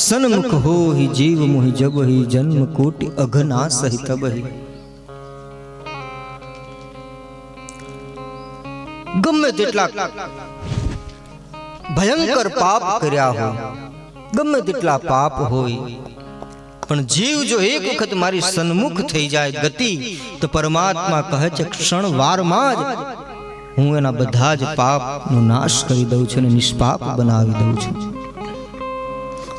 સન્મુખ હોહિ જીવ મોહિ જબહી જન્મ કોટી અઘનાસહિ તબહી. ગમે તેટલા ભયંકર પાપ કર્યા હોય, ગમે તેટલા પાપ હોય, પણ જીવ જો એક વખત મારી સન્મુખ થઈ જાય ગતિ, તો પરમાત્મા કહે છે ક્ષણવારમાં જ હું એના બધા જ પાપનો નાશ કરી દઉં છું અને નિષ્પાપ બનાવી દઉં છું.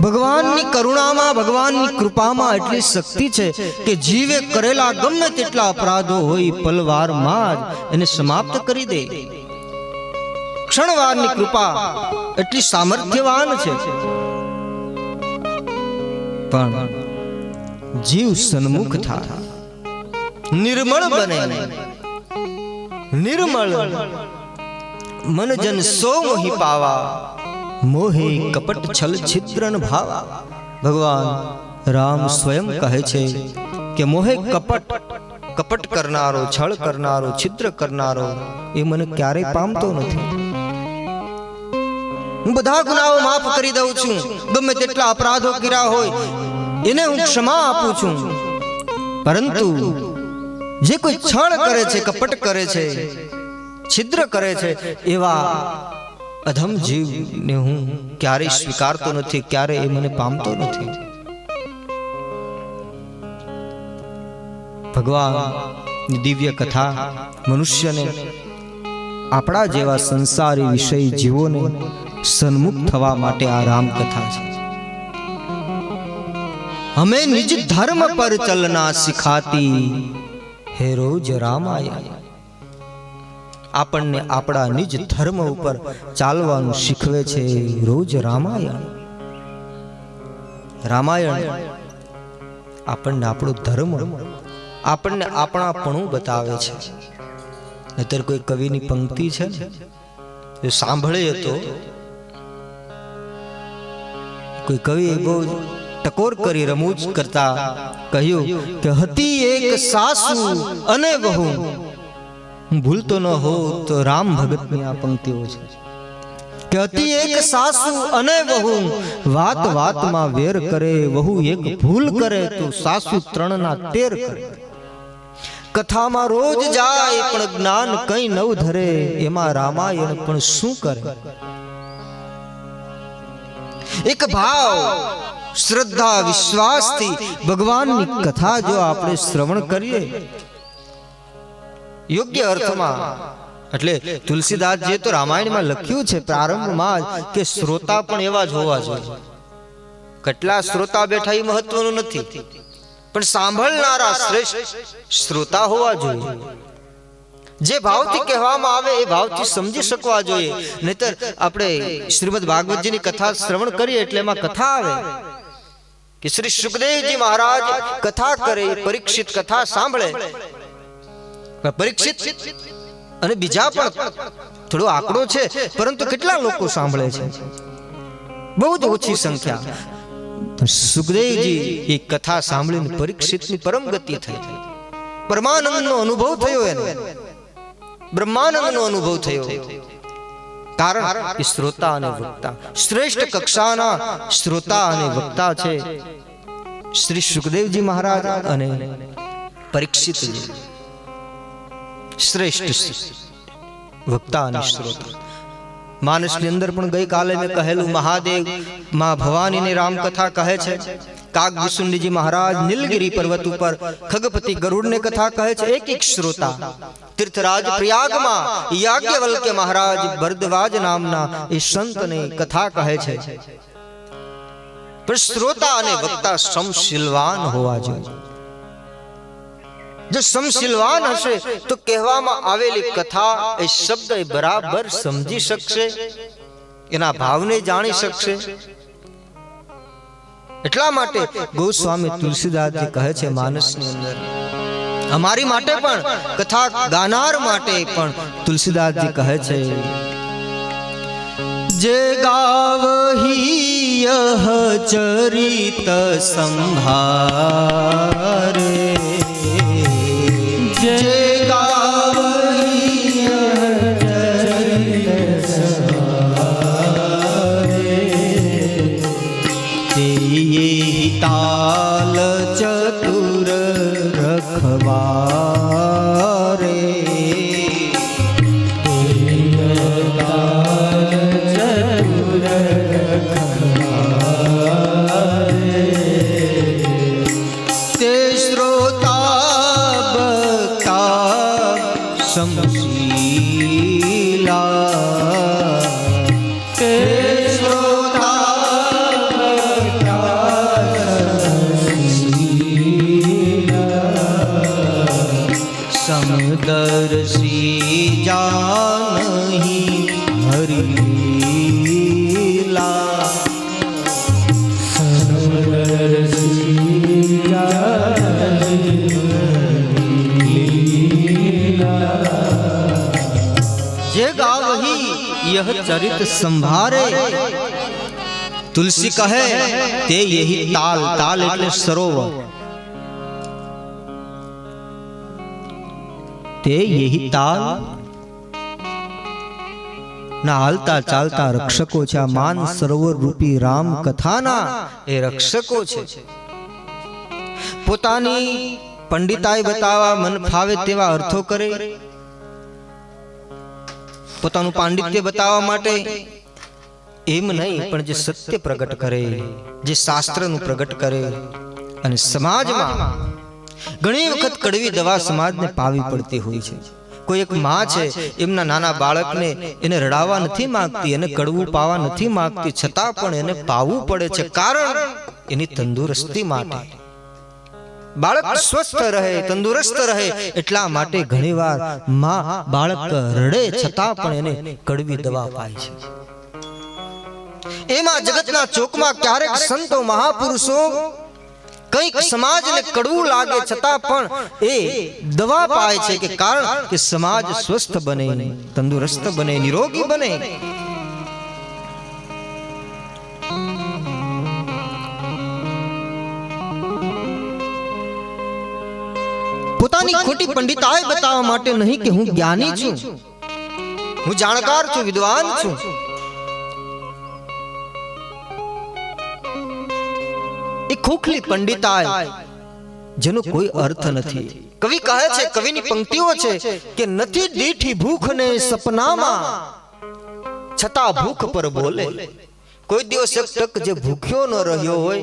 ભગવાનની કરુણામાં, ભગવાનની કૃપામાં એટલી શક્તિ છે કે જીવે કરેલા ગમે તેટલા અપરાધો હોય પલવારમાં જ એને સમાપ્ત કરી દે. ક્ષણવારની કૃપા એટલી સામર્થ્યવાન છે. પણ જીવ સન્મુખ થાય, નિર્મળ બને, નિર્મળ मन जन सो मोहि पावा, मोहे कपट छल छिद्रन भावा। भगवान राम स्वयं કહે છે કે મોહે કપટ કરનારો, છળ કરનારો, છિદ્ર કરનારો એ મને ક્યારેય પામતો નથી. હું બધા ગુનાઓ માફ કરી દઉં છું, ગમે તેટલા અપરાધો કર્યા હોય એને હું ક્ષમા આપું છું, પરંતુ જે કોઈ છળ કરે છે, કપટ કરે છે, છિદ્ર કરે છે એવા અધમ જીવને હું ક્યારેય સ્વીકારતો નથી, ક્યારેય એ મને પામતો નથી. ભગવાનની દિવ્ય કથા મનુષ્યને, આપણા જેવા સંસારી વિષય જીવોને સન્મુખ થવા માટે આ રામકથા છે. હમે નિજ ધર્મ પર ચલના સિખાતી હે રોજ રામાયણ. આપણને આપણા નિજ ધર્મ ઉપર ચાલવાનું શીખવે છે રોજ રામાયણ. રામાયણ આપણને આપણો ધર્મ, આપણને આપણાપણું બતાવે છે. નહીતર કોઈ કવિની પંક્તિ છે ને સાંભળે તો કોઈ કવિએ બહુ ટકોર કરી રમૂજ કરતા કહ્યું કે હતી એક સાસુ અને વહુ. હું ભૂલતો ન હો તો રામ ભગતની આ પંક્તિઓ છે કે હતી એક સાસુ અને વહુ, વાત વાતમાં વેર કરે, વહુ એક ભૂલ કરે તો સાસુ ત્રણના તેર કરે. કથામાં રોજ જાય પણ જ્ઞાન કઈ નવ ધરે, એમાં રામાયણ પણ શું કરે. એક ભાવ, શ્રદ્ધા, વિશ્વાસથી ભગવાનની કથા જો આપણે શ્રવણ કરીએ યોગ્ય અર્થમાં, એટલે તુલસીદાસજીએ તો રામાયણમાં લખ્યું છે પ્રારંભમાં કે શ્રોતા પણ એવા જ હોવા જોઈએ. કેટલા શ્રોતા બેઠા એ મહત્વનું નથી, પણ સાંભળનારા શ્રેષ્ઠ શ્રોતા હોવા જોઈએ. જે ભાવથી કહેવામાં આવે એ ભાવથી સમજી શકવા જોઈએ. નહીતર આપણે શ્રીમદ ભાગવતજીની કથા શ્રવણ કરીએ એટલે એમાં કથા આવે કે શ્રી સુખદેવજી મહારાજ કથા કરે, પરીક્ષિત કથા સાંભળે. પરીક્ષિત અને બીજા પણ થોડો આંકડો છે, પરંતુ કેટલા લોકો સાંભળે છે? બહુ જ ઓછી સંખ્યા. સુખદેવજી એ કથા સાંભળીને પરીક્ષિતની પરમ ગતિ થઈ, પરમાનંદનો અનુભવ થયો, એને બ્રહ્માનંદનો અનુભવ થયો. કારણ કે શ્રોતા અને વક્તા, શ્રેષ્ઠ કક્ષાના શ્રોતા અને વક્તા છે શ્રી સુખદેવજી મહારાજ અને પરીક્ષિતજી. શ્રેષ્ઠ વક્તા અને શ્રોતા. માનસની અંદર પણ ગઈકાલે મેં કહેલું, મહાદેવ માં ભવાનીની રામકથા કહે છે. કાગભૂષુંડીજી મહારાજ નીલગિરી પર્વત ઉપર ખગપતિ ગરુડને કથા કહે છે, એક એક શ્રોતા. તીર્થરાજ પ્રયાગમાં યાજ્ઞવલ્ક્ય મહારાજ ભરદ્વાજ નામના એ સંતને કથા કહે છે. પણ શ્રોતા અને વક્તા સમશીલવાન હોવા જોઈએ. જો સમશીલવાન હશે તો કહેવામાં આવેલી કથા એ શબ્દ બરાબર સમજી શકશે, એના ભાવને જાણી શકશે. એટલા માટે ગોસ્વામી તુલસીદાસજી કહે છે માનસની અંદર, અમારી માટે પણ, કથા ગાનાર માટે પણ તુલસીદાસજી કહે છે, જે ગાવહી યહ ચરિત સંભારે, જે ગાવહી યહ ચરિત સંભારે, તે તાલ ચતુર રખવારે, તે શ્રોતા બક્તા સમશીલા, તે સમદર્શી જાનહી હરિલીલા, સમદર્શી જાનહી હરિલીલા. जे गावही यह चरित संभारे। तुलसी कहे ते यही ताल, ताल એટલે સરોવર, તે यही તાલ ના હાલતા ચાલતા રક્ષકો છે. આ માન સરોવર રૂપી રામ કથાના એ રક્ષકો છે. પોતાની પંડિતાઈ બતાવવા મન ફાવે તેવા અર્થો કરે, પોતાનું પાંડિત્ય બતાવવા માટે એમ નહીં, પણ જે સત્ય પ્રગટ કરે, જે શાસ્ત્રનું પ્રગટ કરે. અને સમાજમાં ઘણી વખત કડવી દવા સમાજને પાવી પડતી હોય છે. કોઈ એક માં છે, એમના નાના બાળકને એને રડાવવા નથી માંગતી, એને કડવું પાવા નથી માંગતી, છતાં પણ એને પાવવું પડે છે, કારણ એની તંદુરસ્તી માટે. બાળક સ્વસ્થ રહે, તંદુરસ્ત રહે, એટલા માટે ઘણીવાર માં બાળક રડે છતાં પણ એને કડવી દવા પાય છે. એમાં જગતના ચોકમાં ક્યારેક સંતો મહાપુરુષો કંઈક સમાજને કડવું લાગે છતાં પણ એ દવા પાય છે, કે કારણ કે સમાજ સ્વસ્થ બને, તંદુરસ્ત બને, નિરોગી બને. પોતાની ખોટી પંડિતાઈ બતાવવા માટે નહીં કે હું જ્ઞાની છું, હું જાણકાર છું, વિદ્વાન છું. એ ખોખલી પંડિતાઈ જેનો કોઈ અર્થ નથી. કવિ કહે છે, કવિની પંક્તિઓ છે કે નથી દીઠી ભૂખ ને સપનામાં, છતાં ભૂખ પર બોલે. કોઈ દિવસ એક ટક જે ભૂખ્યો ન રહ્યો હોય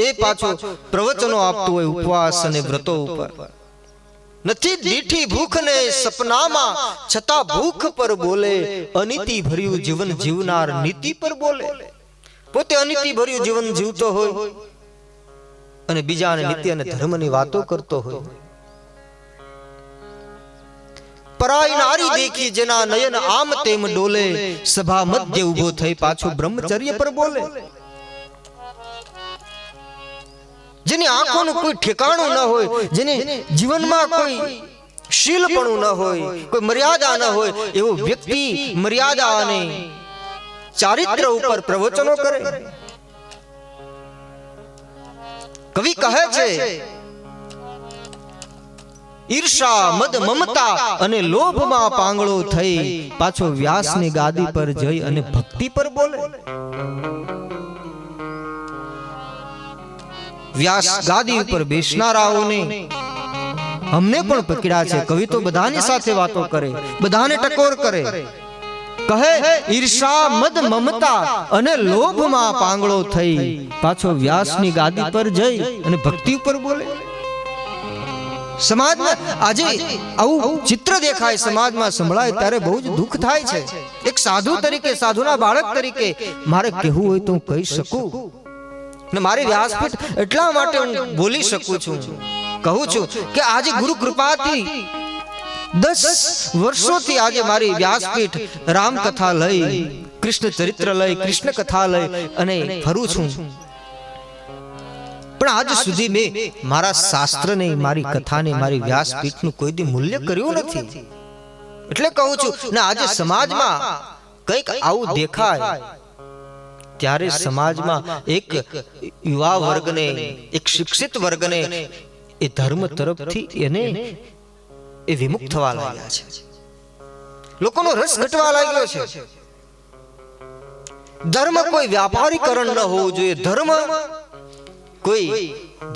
એ પાછો પ્રવચનો આપતો હોય ઉપવાસ અને વ્રતો ઉપર. નથી દીઠી ભૂખ ને સપનામાં, છતાં ભૂખ પર બોલે. અનીતિ ભર્યું જીવન જીવનાર નીતિ પર બોલે. પોતે અનીતિ ભર્યું જીવન જીવતો હોય અને બીજાને નીતિ અને ધર્મની વાતો કરતો હોય. પરાઈ નારી દેખી જેના નયન આમ તેમ ડોલે, સભા મધ્ય ઉભો થઈ પાછો બ્રહ્મચર્ય પર બોલે. જેની આંખોનું કોઈ ઠેકાણું ન હોય, જેને જીવનમાં કોઈ શીલપણું ન હોય, કોઈ મર્યાદા ન હોય, એવો વ્યક્તિ મર્યાદા અને ચારિત્ર ઉપર પ્રવચનો કરે. કવિ કહે છે, ઈર્ષા મદ મમતા અને લોભમાં પાંગળો થઈ પાછો વ્યાસની ગાદી પર જઈ અને ભક્તિ પર બોલે. વ્યાસ ગાદી ઉપર બેસનારાઓને અમને પણ પકડ્યા છે. કવિ તો બધાની સાથે વાતો કરે, બધાને ટકોર કરે. કહે ઈર્ષા મદ મમતા અને લોભમાં પાંગળો થઈ પાછો વ્યાસની ગાદી પર જઈ અને ભક્તિ ઉપર બોલે. સમાજમાં આજે આવું ચિત્ર દેખાય, સમાજમાં સંભળાય ત્યારે બહુ જ દુઃખ થાય છે. એક સાધુ તરીકે, સાધુના બાળક તરીકે મારે કહેવું હોય તો હું કહી શકું, ને મારી વ્યાસપીઠ એટલા માટે હું બોલી શકું છું, કહું છું કે આજે ગુરુ કૃપાથી 10 વર્ષોથી આજે મારી વ્યાસપીઠ રામકથા લઈ, કૃષ્ણ ચરિત્ર લઈ, કૃષ્ણ કથા લઈ અને ફરું છું. પણ આજ સુધી મેં મારા શાસ્ત્રને, મારી કથાને, મારી વ્યાસપીઠનું કોઈ દી મૂલ્ય કર્યું નથી. એટલે કહું છું ને આજે સમાજમાં કંઈક આવું દેખાય ત્યારે સમાજમાં એક યુવા વર્ગને, એક શિક્ષિત વર્ગને એ ધર્મ તરફથી એને એ વિમુખ થવા લાગ્યા છે. લોકોનો રસ ઘટવા લાગ્યો છે. ધર્મ કોઈ વ્યાપારીકરણ ન હોવું જોઈએ. ધર્મ કોઈ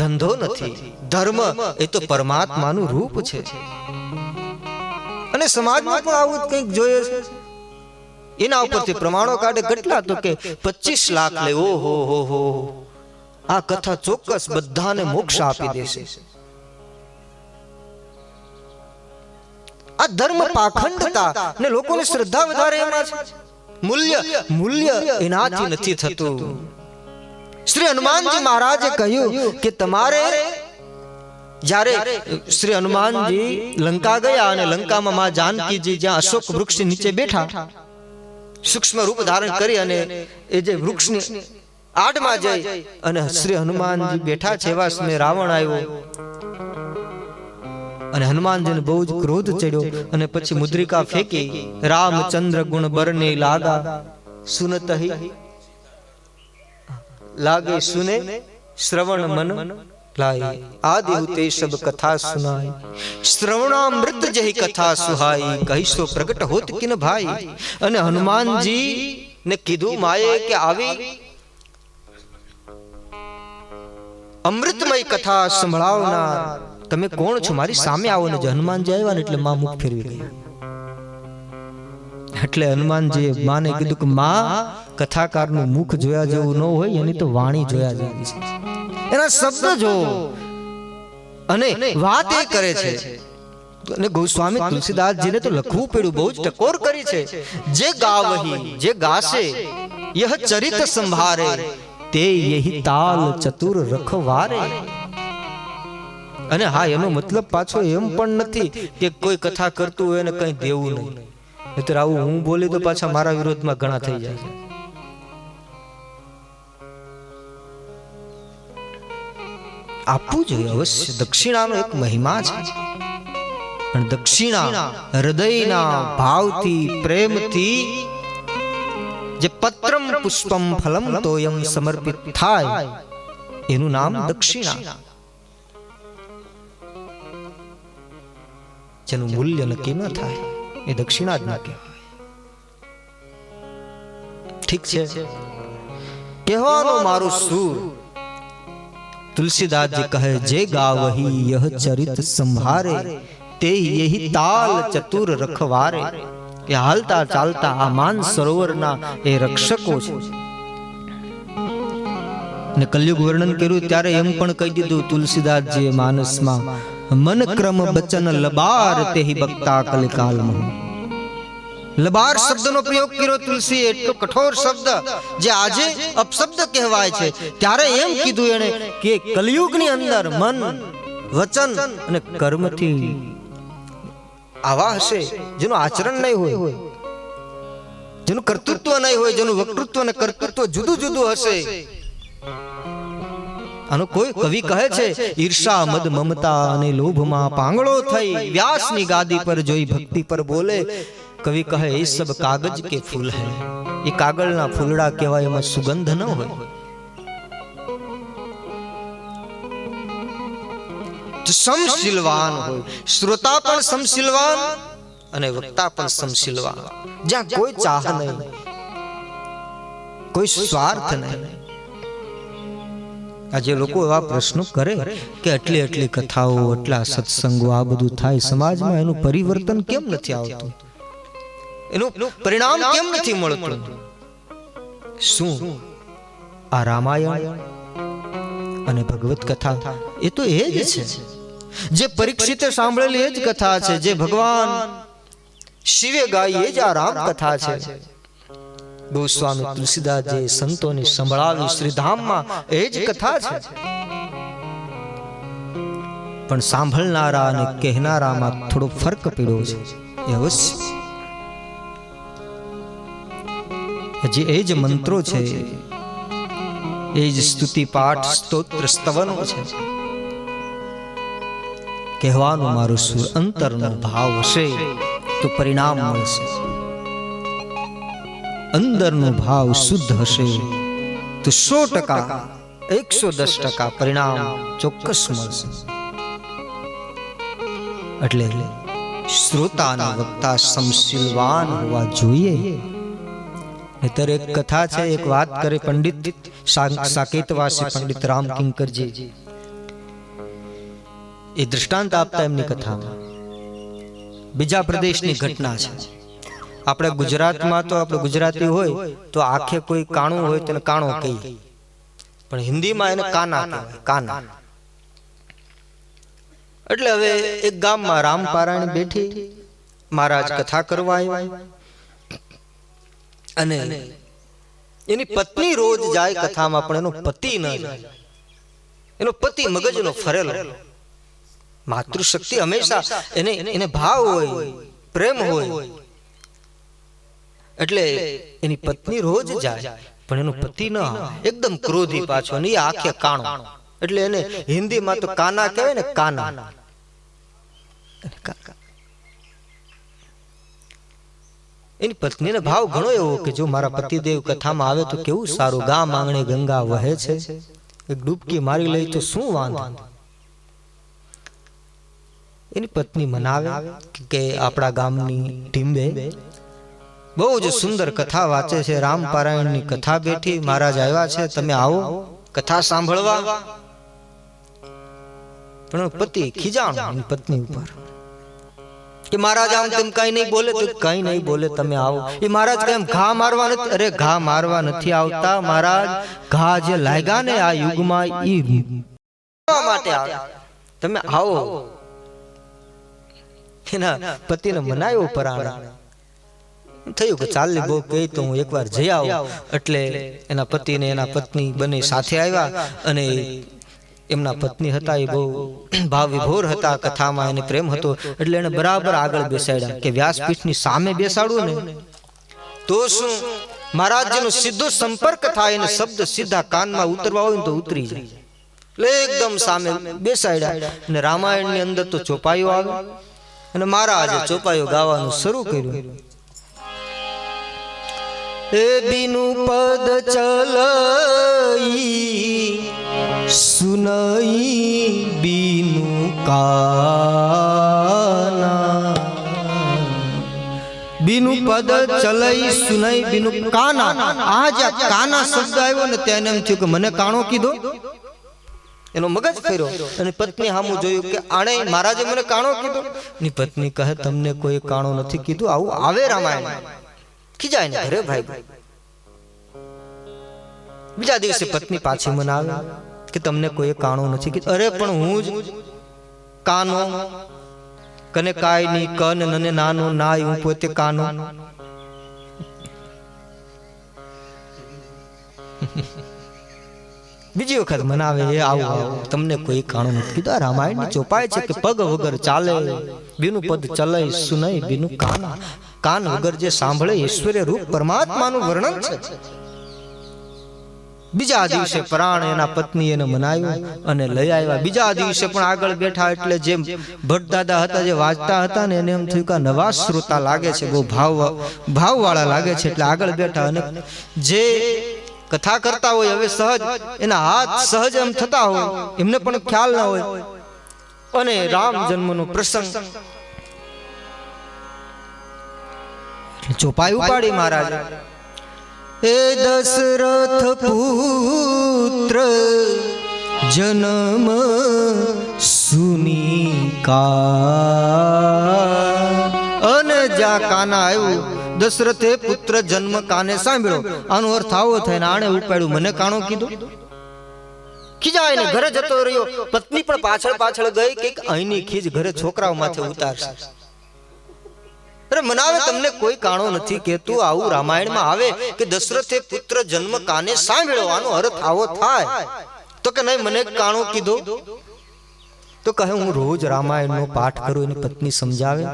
ધંધો નથી. ધર્મ એ તો પરમાત્માનું રૂપ છે. અને સમાજમાં પણ આવું કંઈક જોઈએ છે. એના ઉપરથી પ્રમાણો કાઢે કેટલા, તો કે 25 લાખ લે. ઓહો હો હો, આ કથા ચોક્કસ બધાને મોક્ષ આપી દેશે. આ ધર્મ પાખંડતા ને લોકોની શ્રદ્ધા વધારે એમાં છે. મૂલ્ય એનાથી નથી થતું. શ્રી હનુમાનજી મહારાજે કહ્યું કે તમારે, જ્યારે શ્રી હનુમાનજી લંકા ગયા અને લંકામાં માં જાનકીજી જ્યાં અશોક વૃક્ષ નીચે બેઠા, સૂક્ષ્મ રૂપ ધારણ કરી અને એ જે વૃક્ષની આડમાં જઈ અને શ્રી હનુમાનજી બેઠા છે, એવા સમયે રાવણ આવ્યો અને હનુમાનજીને બહુ જ ક્રોધ ચડ્યો અને પછી મુદ્રિકા ફેંકી રામચંદ્ર ગુણ બરને લાગા સુનતહી લાગે સુને શ્રવણ મન લાય આદિ તે સબ કથા સુનાય શ્રવણામૃત જહી કથા સુહાઈ કહીશો પ્રગટ હોત કિન ભાઈ. અને હનુમાનજી ને કીધું માએ કે આવી અમૃતમય કથા સંભળાવનાર તમે કોણ છો, મારી સામે આવો ને. હનુમાનજી આવ્યા ને એટલે માં મુખ ફેરવી ગઈ. એટલે હનુમાનજી માને કીધું કે માં કથાકારનું મુખ જોયા જેવું ન હોય, એની તો વાણી જોયા જેવી છે, એના શબ્દ જો અને વાત એ કરે છે. અને ગોસ્વામી તુલસીદાસજીને તો લખવું પડ્યું, બહુ જ ટકોર કરી છે. જે ગાવહી જે ગાશે યહ ચરિત સંભારે તે યહી તાલ ચતુર રખવારે. અને હા, એનો મતલબ પાછો એમ પણ નથી કે કોઈ કથા કરતું હોય ને કઈ દેવું નહીં. નહીતર આવું હું બોલી તો પાછા મારા વિરોધમાં ઘણા થઈ જાય છે. આપવું જોઈએ અવશ્ય. દક્ષિણાનો એક મહિમા છે. પણ દક્ષિણા હૃદયના ભાવથી પ્રેમથી જે પત્રમ પુષ્પમ ફલમ તોયમ સમર્પિત થાય એનું નામ દક્ષિણા. જેનું મૂલ્ય નક્કી ન થાય એ દક્ષિણા જ ન કહેવાય. ઠીક છે, કહેવાનો મારો સૂર. તુલસીદાસજી કહે જે ગાવહી યહ ચરિત સંભારે તે યહી તાલ ચતુર રખવારે. એ હાલતા ચાલતા આ માન સરોવરના એ રક્ષકો છે. ને કલયુગ વર્ણન કર્યું ત્યારે એમ પણ કહી દીધું તુલસીદાસજીએ માનસમાં, મન ક્રમ બચન લબાર તેહી બક્તા કલિકાલમાં. લબાર શબ્દનો પ્રયોગ કર્યો તુલસી, એટલો કઠોર શબ્દ જે આજે અપશબ્દ કહેવાય છે. ત્યારે એમ કીધું એને કે કલયુગની અંદર મન વચન અને કર્મથી આવા હશે જેનું આચરણ નહીં હોય, જેનું કર્તૃત્વ નહીં હોય, જેનું વક્તૃત્વ અને કર્તૃત્વ જુદું જુદું હશે. આનો કોઈ કવિ કહે છે, ઈર્ષા મદ મમતા અને લોભમાં પાંગળો થઈ વ્યાસની ગાદી પર જોઈ ભક્તિ પર બોલે. કવિ કહે એ સબ કાગજ કે ફૂલ હૈ. એ કાગળના ફૂલડા કહેવાય, એમાં સુગંધ ન હોય. સમશીલવાન હોય, શ્રોતા પણ સમશીલવાન અને વક્તા પણ સમશીલવાન. જ્યાં કોઈ ચાહ નહીં, કોઈ સ્વાર્થ નહીં. આજે લોકો એવા પ્રશ્નો કરે કે આટલી આટલી કથાઓ, આટલા સત્સંગો, આ બધું થાય સમાજમાં, એનું પરિવર્તન કેમ નથી આવતું, એનું પરિણામ કેમ નથી મળતું? શું આ રામાયણ અને ભગવત કથા એ તો એ જ છે જે પરીક્ષિતે સાંભળેલી એ જ કથા છે, જે ભગવાન શિવે ગાઈ એ જ આ રામ કથા છે. ગોસ્વામી તુલસીદાસજી સંતોને સંભળાવી શ્રીધામમાં એ જ કથા છે. પણ સાંભળનારા અને કહેનારામાં થોડો ફરક પડ્યો છે, એ અવશ્ય. હજી એ જ મંત્રો છે, એ જ સ્તુતિ પાઠ સ્તોત્ર સ્તવનો છે. કહેવાનું મારું સુર અંતરનો ભાવ હશે તો પરિણામ મળશે. અંદરનો ભાવ શુદ્ધ હશે તો 100%, 110% પરિણામ ચોક્કસ મળશે. એટલે શ્રોતા અને વક્તા સમશીલવાન હોવા જોઈએ. નહીતર એક કથા છે, એક વાત કરે પંડિત સાકેતવાસી પંડિત રામકિંકરજી. એ દૃષ્ટાંત આપતા એમની કથામાં બીજા પ્રદેશની ઘટના છે. આપણે ગુજરાતમાં તો આપણે ગુજરાતી હોય તો આખે કોઈ કાણું હોય તેને કાણો કહીએ, પણ હિન્દીમાં એને કાના કહેવાય, કાના. એટલે હવે એક ગામમાં રામપારાયણ બેઠી, મહારાજ કથા કરવા આવ્યા અને એની પત્ની રોજ જાય કથામાં, પણ એનો પતિ ન જાય. એનો પતિ મગજનો ફરેલો. માતૃશક્તિ હંમેશા એને ભાવ હોય, પ્રેમ હોય, એટલે એની પત્ની રોજ જાય પણ એનો પતિ ન આવે. એકદમ ક્રોધી પાછો, ને આંખે કાણો. એટલે એને હિન્દીમાં તો કાના કહેવાય ને, કાના. એની પત્નીને ભાવ ઘણો એવો કે જો મારા પતિદેવ કથામાં આવે તો કેવું સારું, ગામ આંગણે ગંગા વહે છે, એક ડૂબકી મારી લઈ તો શું વાંધો. એની પત્ની મનાવે કે આપણા ગામની ટીંબે બહુ જ સુંદર કથા વાંચે છે, રામ પારાયણની કથા બેઠી, મહારાજ આવ્યા છે, તમે આવો કથા સાંભળવા. પણ પતિ ખીજાણ પત્ની ઉપર કે મહારાજ આમ તેમ કઈ નહીં બોલે, તો કઈ નહીં બોલે, તમે આવો. એ મહારાજ કેમ ઘા મારવા નથી? અરે ઘા મારવા નથી આવતા મહારાજ, ઘા જે લાગ્યા ને આ યુગમાં ઈ માટે આવે, તમે આવો. એના પતિને મનાયો પરાણે. થયું કે ચાલ બહુ કહી તો હું એકવાર જઈ આવું. એટલે એના પતિને એના પત્ની બંને સાથે આવ્યા અને એમના પત્ની હતા એ બહુ ભાવ વિભોર હતા, કથામાં એને પ્રેમ હતો, એટલે એને બરાબર આગળ બેસાડ્યા કે વ્યાસપીઠની સામે બેસાડવું ને તો શું મહારાજજીનો સીધો સંપર્ક થાય અને શબ્દ સીધા કાનમાં ઉતરવા હોય ને તો ઉતરી જાય. એટલે એકદમ સામે બેસાડ્યા અને રામાયણની અંદર તો ચોપાઈઓ આવે અને મહારાજે ચોપાઈઓ ગાવાનું શરૂ કર્યું. એ બીનું પદ ચલઈ સુનઈ બીનું કાના, બીનું પદ ચલઈ સુનઈ બીનું કાના. આ જે કાના શબ્દ આવ્યો ને ત્યાં એમ થયું કે મને કાણો કીધો. એનો મગજ ફેર્યો અને પત્ની સામું જોયું કે આણે મહારાજે મને કાણો કીધો. ની પત્ની કહે તમને કોઈ કાણો નથી કીધું. આવું આવે રામાયણ. ખીજાય ને ઘરે ભાઈ. બીજા દિવસે પત્ની પાછી મનાવે કે તમને કોઈ કાણો નથી કીધું. અરે પણ હું જ કાનો, કને કાય ની, કન નને નાનો નાય, હું પોતે કાનો. બીજી વખત મનાવે આવું આવું, તમને કોઈ કાણો નથી કીધું. રામાયણ ની ચોપાઈ છે કે પગ વગર ચાલે, બીનું પદ ચલે સુનઈ બીનું કાના. કાન વગર જે સાંભળે ઈશ્વરે રૂપ પરમાત્માનું વર્ણન છે. બીજા દિવસે પ્રાણ એના પત્ની એને મનાવ્યું અને લઈ આવ્યા. બીજા દિવસે પણ આગળ બેઠા એટલે જેમ ભટ્ટ દાદા હતા જે વાંચતા હતા ને એને એમ થયું કે નવા શ્રોતા લાગે છે, બહુ ભાવવાળા લાગે છે, એટલે આગળ બેઠા. અને જે કથા કરતા હોય હવે સહજ એના હાથ સહજ એમ થતા હોય, એમને પણ ખ્યાલ ના હોય. અને રામ જન્મનો પ્રસંગ ચોપાઈ ઉપાડી મહારાજ. એ દશરથ પુત્ર જન્મ સુની કા. અને જ્યાં કાના આવ્યું, દશરથે પુત્ર જન્મ કાને સાંભળ્યો. આનો અર્થ આવો થાય ને આણે ઉપાડ્યું, મને કાણો કીધું. ખીજાય ને ઘરે જતો રહ્યો. પત્ની પણ પાછળ પાછળ ગઈ કે અહીંની ખીજ ઘરે છોકરાઓ માથે ઉતારશે. અરે મનાવે તમને કોઈ કાણો નથી કેતું. આવું રામાયણમાં આવે કે દશરથે પુત્ર જન્મ કાને સાંભળ્યો, આનો અર્થ આવો થાય. તો કે નહીં મને કાણો કીધો. તો કહે હું રોજ રામાયણનો પાઠ કરું. એની પત્ની સમજાવે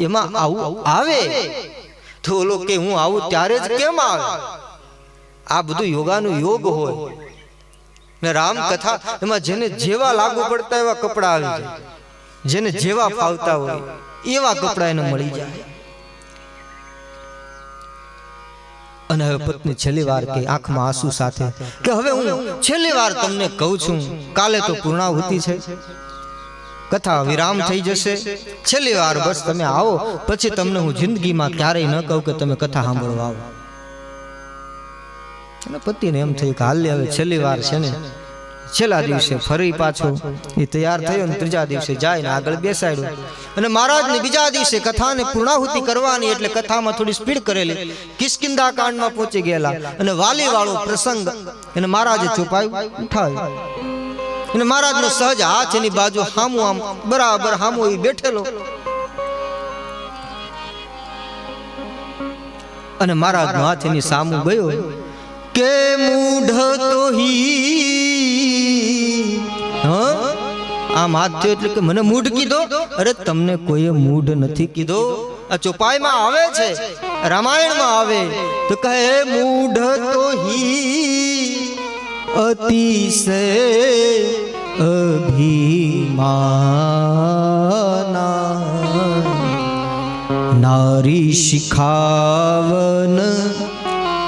એમાં આવું આવે તો ઓલો કે હું આવું ત્યારે જ કેમ આવે. આ બધું યોગાનું યોગ હોય ને રામ કથા એમાં જેને જેવા લાગુ પડતા એવા કપડા આવી જાય, જેને જેવા ફાવતા હોય એવા કપડા એને મળી જાય. અને હવે પત્ની છેલ્લી વાર કે આંખમાં આંસુ સાથે કે હવે હું છેલ્લી વાર તમને કહું છું, કાલે તો પૂર્ણાહુતિ છે, કથા વિરામ થઈ જશે, છેલ્લી વાર બસ તમે આવો, પછી તમને હું જિંદગીમાં ક્યારેય ન કહું કે તમે કથા સાંભળવા આવો. અને પતિને એમ થયું કે હાલ હવે છેલ્લી વાર છે ને. છેલ્લા દિવસે ફરી પાછો એ તૈયાર થયો ને ત્રીજા દિવસે જાય ને આગળ બેસાડ્યો. અને મહારાજને બીજા દિવસે કથાને પૂર્ણાહુતિ કરવાની એટલે કથામાં થોડી સ્પીડ કરેલી. કિષ્કિંધા કાંડમાં પહોંચી ગયેલા અને વાલી વાળો પ્રસંગ એને મહારાજે ચોપાયું ઉઠાવ્યું. અને મહારાજનો સહજ હાથ એની બાજુ હામું આમ બરાબર હામું એ બેઠેલો. અને મહારાજનો હાથ એની સામું ગયો કે મૂઢ તો આમ હાથ થયો એટલે કે મને મૂઢ કીધો. અરે તમને કોઈએ મૂઢ નથી કીધો. આ ચોપાઈમાં આવે છે, રામાયણમાં આવે તો કહે મૂઢ તો અતિશય અભિમાના. નારી શિખાવન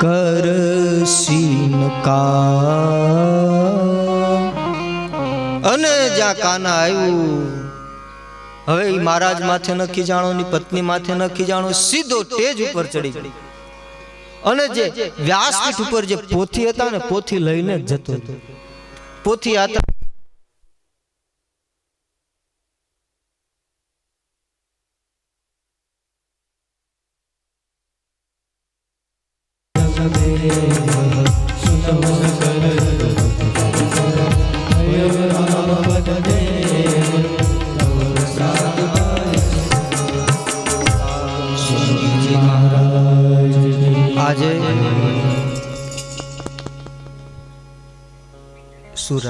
કર સીનકા. અને જ્યાં કાના આવ્યું, હવે ઈ મહારાજ માથે નખી જાણો, ની પત્ની માથે નખી જાણો, સીધો સ્ટેજ ઉપર ચડી ગઈ. અને જે વ્યાસપીઠ ઉપર જે પોથી હતા ને, પોથી લઈને જતો હતો. પોથી હતા આજે સુરત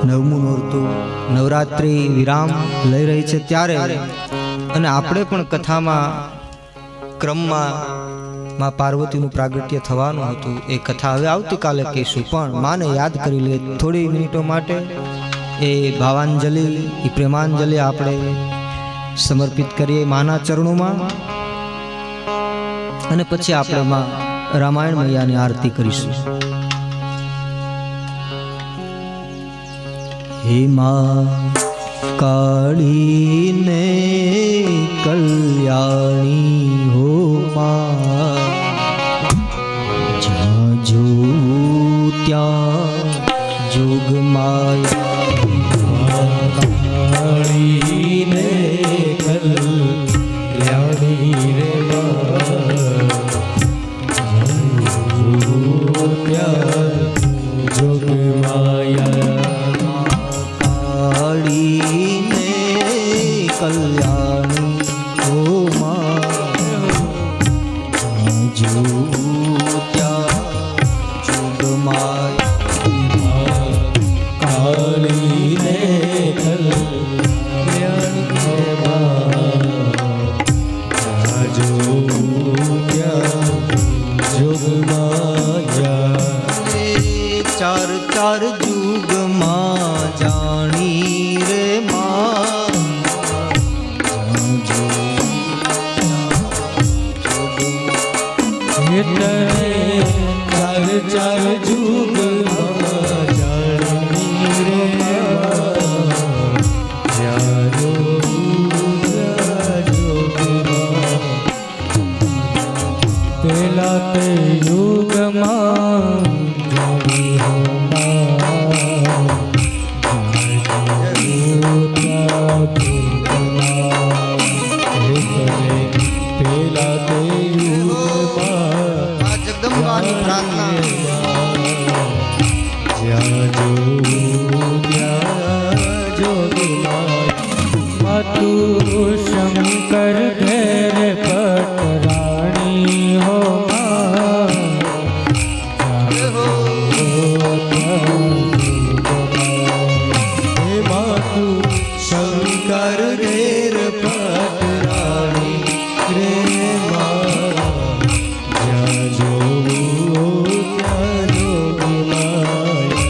નવમું નોરતું નવરાત્રિ વિરામ લઈ રહી છે ત્યારે, અને આપણે પણ કથામાં ક્રમમાં માં પાર્વતીનું પ્રાગટ્ય થવાનું હતું. એ કથા હવે આવતીકાલે કહીશું, પણ માને યાદ કરી લે થોડી મિનિટો માટે. એ ભાવાંજલિ, એ પ્રેમાંજલિ આપણે સમર્પિત કરીએ માના ચરણોમાં, અને પછી આપણે માં રામાયણ મૈયાની આરતી કરીશું. હે માં કાળી ને કલ્યાણી હો માં, જ્યાં જો ત્યાં જોગ માયા. કાળી ને કલ્યાણી રે માં, જોગ માયા. કાળી ને કલ્યાણી હો માં, જો ત્યાં જોગ માયા. કાળી ને કલ્યાણી રે માં, જો ત્યાં જોગ માયા. ચાર ચાર જુગમાં જાણી રે માં, ચાર ચાર જુગ જાણી રે પેલા તે યુગમાં પેલા તે યુગમાં જગદંબાની પ્રાર્થના. માતું શંકર ઘેર પટરાણી હો માતું શંકર ઘેર પટરાણી રે જ્યાં જોવું ત્યાં જોગી માયા.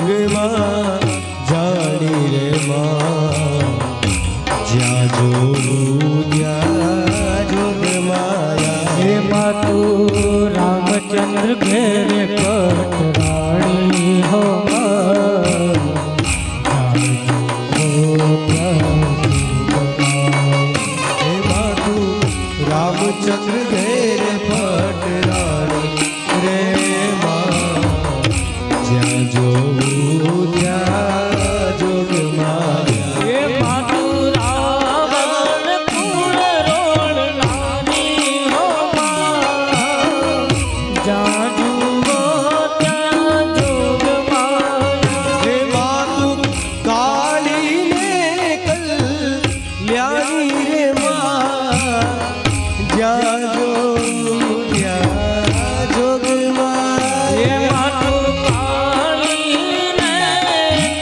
યુગમાં જાણી રે માં જ્યાં જોવું ત્યાં જોગ માયા હે માતું રામચંદ્ર ઘેરે પટરાણી હો હે માતું રામચંદ્ર ઘેર પટરાણી રે માં જ્યાં જોવું ત્યાં જોગ માયા હે માતું રાવણ કુળ રોળ નાની હો જ્યાં જુઓ ત્યાં જોગ માયા હે માતું કાળીને કલ્યાણી રે માં જ્યાં જોવું ત્યાં જોગ હે માયા માતું કાળીને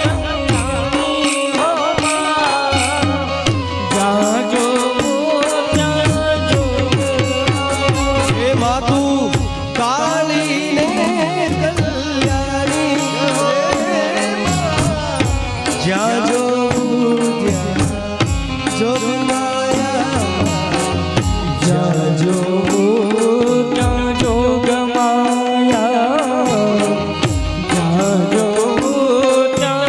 કલ્યાણી હો જ્યાં જોવો ત્યાં જોગ હે માતું કાળીને કલ્યાણી રે માં જ્યાં જોવું ત્યાં જોગ માયા જ્યાં જોવું ત્યાં જોગ માયા જ્યાં જોવું ત્યાં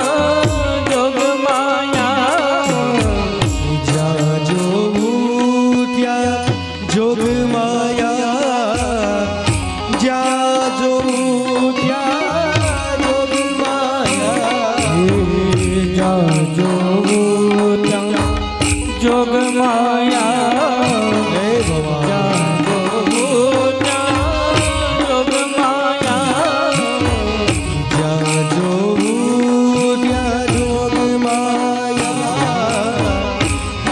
જોગ માયા જ્યાં જોવું ત્યાં જોગ માયા જ્યાં જોવું ત્યાં જોગ માયા જ્યાં જોવું ત્યાં જોગ માયા હે ભગવાન જ્યાં જોવું ત્યાં જોગ માયા જ્યાં જોવું ત્યાં જોગ માયા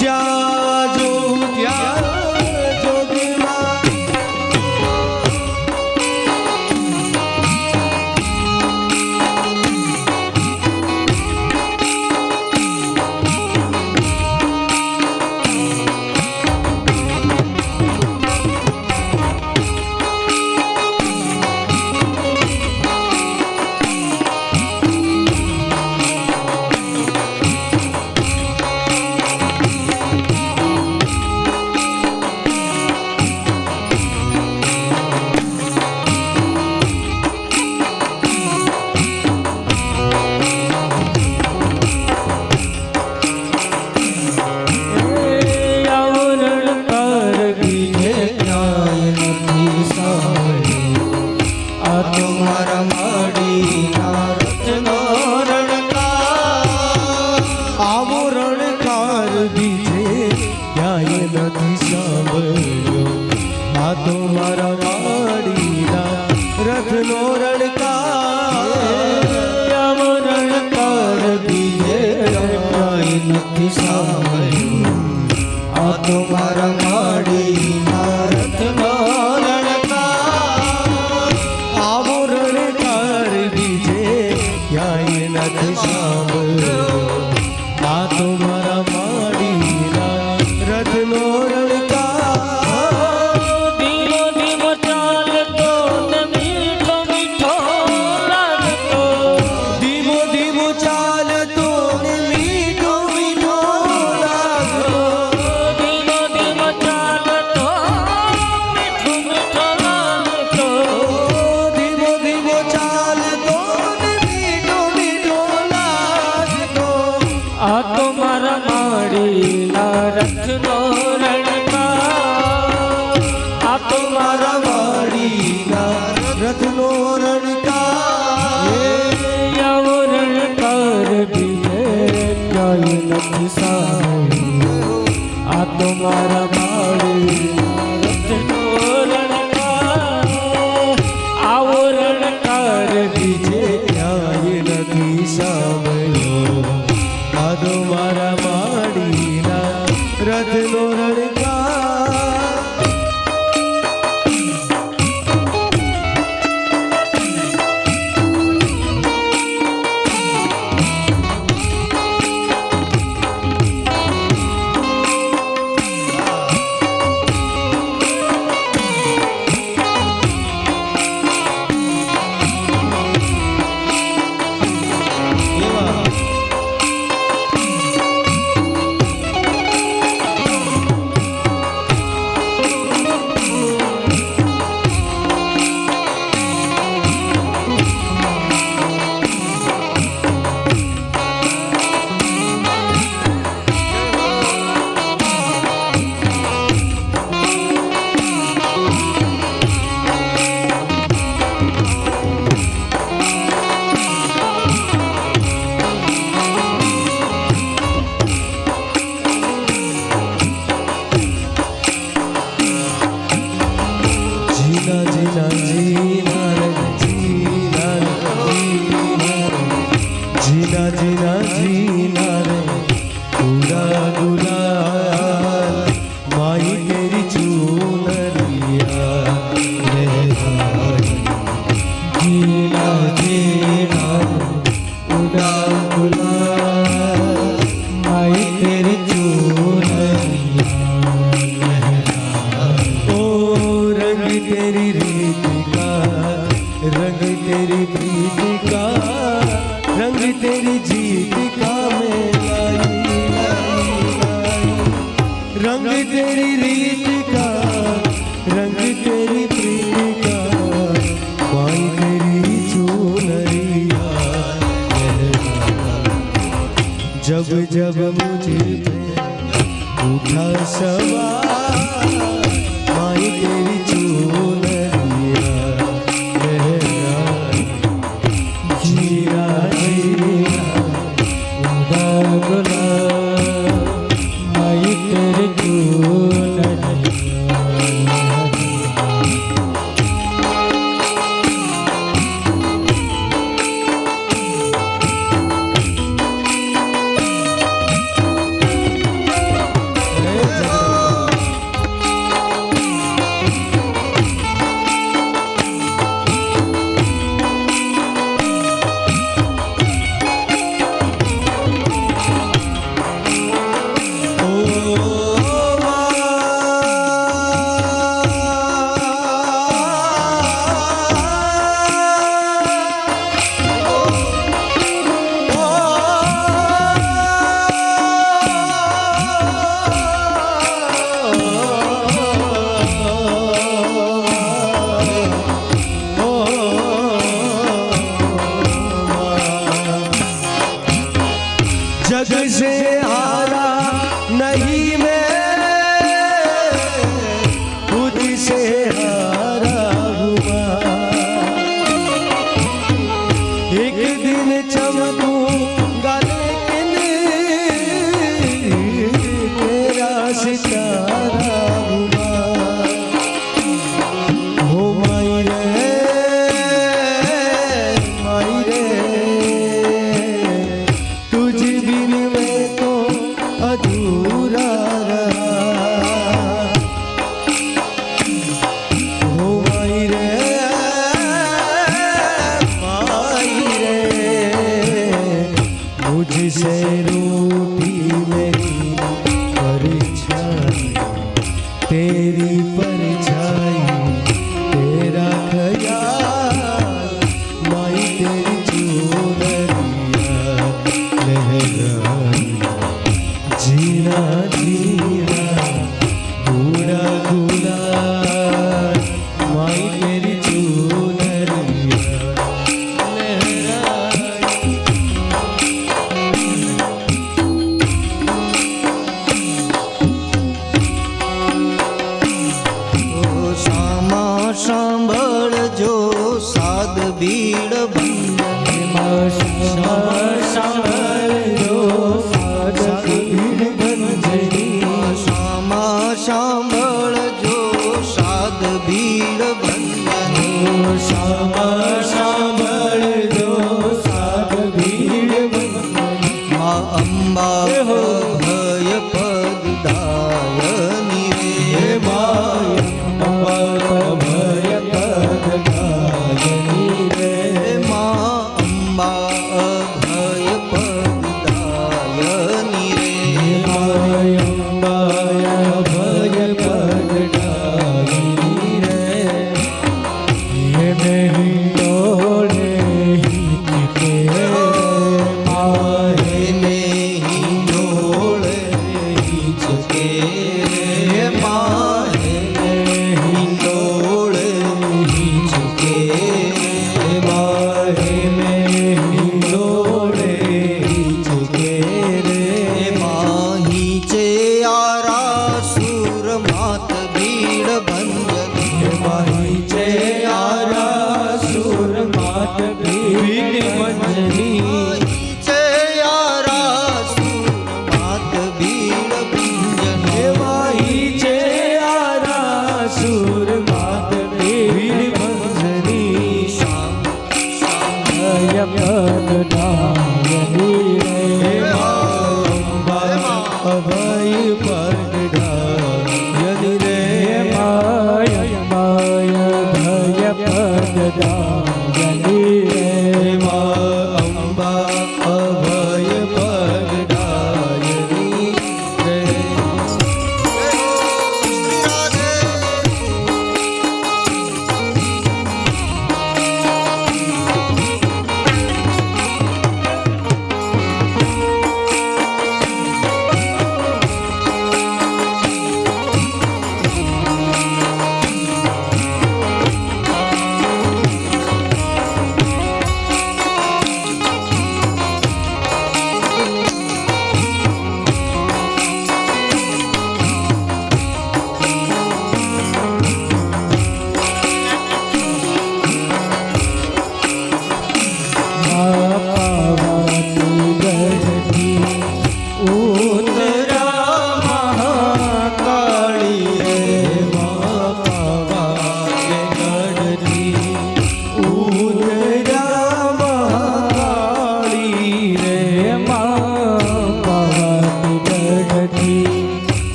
જ્યાં જોવું ત્યાં જોગ માયા આવરણ કર બીજે ક્યાંય નથી સાંભળ્યું. આ તો મારા માડીના રત્નો આવો રણકાર બીજે ક્યાંય નથી સાંભળ્યો આ તો મારા વાડીના રથનો રણકાર આવરણ કર બીજે ક્યાંય નથી સાંભળ્યું. આ તો મારા માડીના રત્નો આવો રણકાર બીજે ક્યાંય નથી સાંભળ્યો આ તો મારા વાડીના રથનો રણકાર ધીમો ધીમો ચાલતો ને મીઠો મીઠો લાગતો. ધીમો ધીમો ચાલતો ને મીઠો મીઠો લાગતો ધીમો ધીમો ચાલતો મીઠો મીઠો લાગતો. ધીમો ધીમો ચાલતો ને મીઠો મીઠો લાગતો આ તો મારા માડીના રથનો રણકાર. આ તો મારા વાડીના રથનો રણકાર આવરણ કર બીજે ક્યાંય નથી સાંભળ્યું. આ તો મારા માડીના રથનો રણકાર. આવરણ કર બીજે ક્યાંય નથી સાંભળ્યો આ તો મારા વાડીના રથનો રણકાર जीना जीना रे पूरा गुलाल माई तेरी चूनरिया लहराई जीना जीना उड़ा गुलाल माई तेरी चूनरिया ओ रंग तेरी रीत का रंग तेरी प्रीत का रंग तेरी जीत का मैं लाई रंग तेरी रीत का रंग तेरी प्रीत का माई तेरी चूनरिया जब जब मुझे उठा सवार माई तेरी चूनरिया लहराई जीरा जीरा उड़ा गुलाल माई तेरी चूनरिया जग से हारा नहीं मैं खुद से हारा हुआ एक दिन चमकूंगा लेकिन तेरा सितारा हुआ हो माई रे तुझ बिन मैं तो अधूरा रहा हो माई रे मुझसे रूठी मेरी परछाई तेरी परछाई तेरा ख्याल माई तेरी चूनरिया लहराई जीना जीना पूरा गुलाल माई तेरी चूनरिया लहराई સામા સાંભળજો સાદ બીડ સાંભળજો સાદ ભીડ બંધની સામા સાંભળજો સાદ બીડ બંધની સાંભળજો સાદ ભીડ બંધની મા અંબા ભય પદદાયની રે ભય પદગાયની રે મા અંબા ભય પદદાયની રે અંબાય ભય પદગાયની રે ये नहीं तोड़े हित के माए में ही नो અભય પગડાયની રે.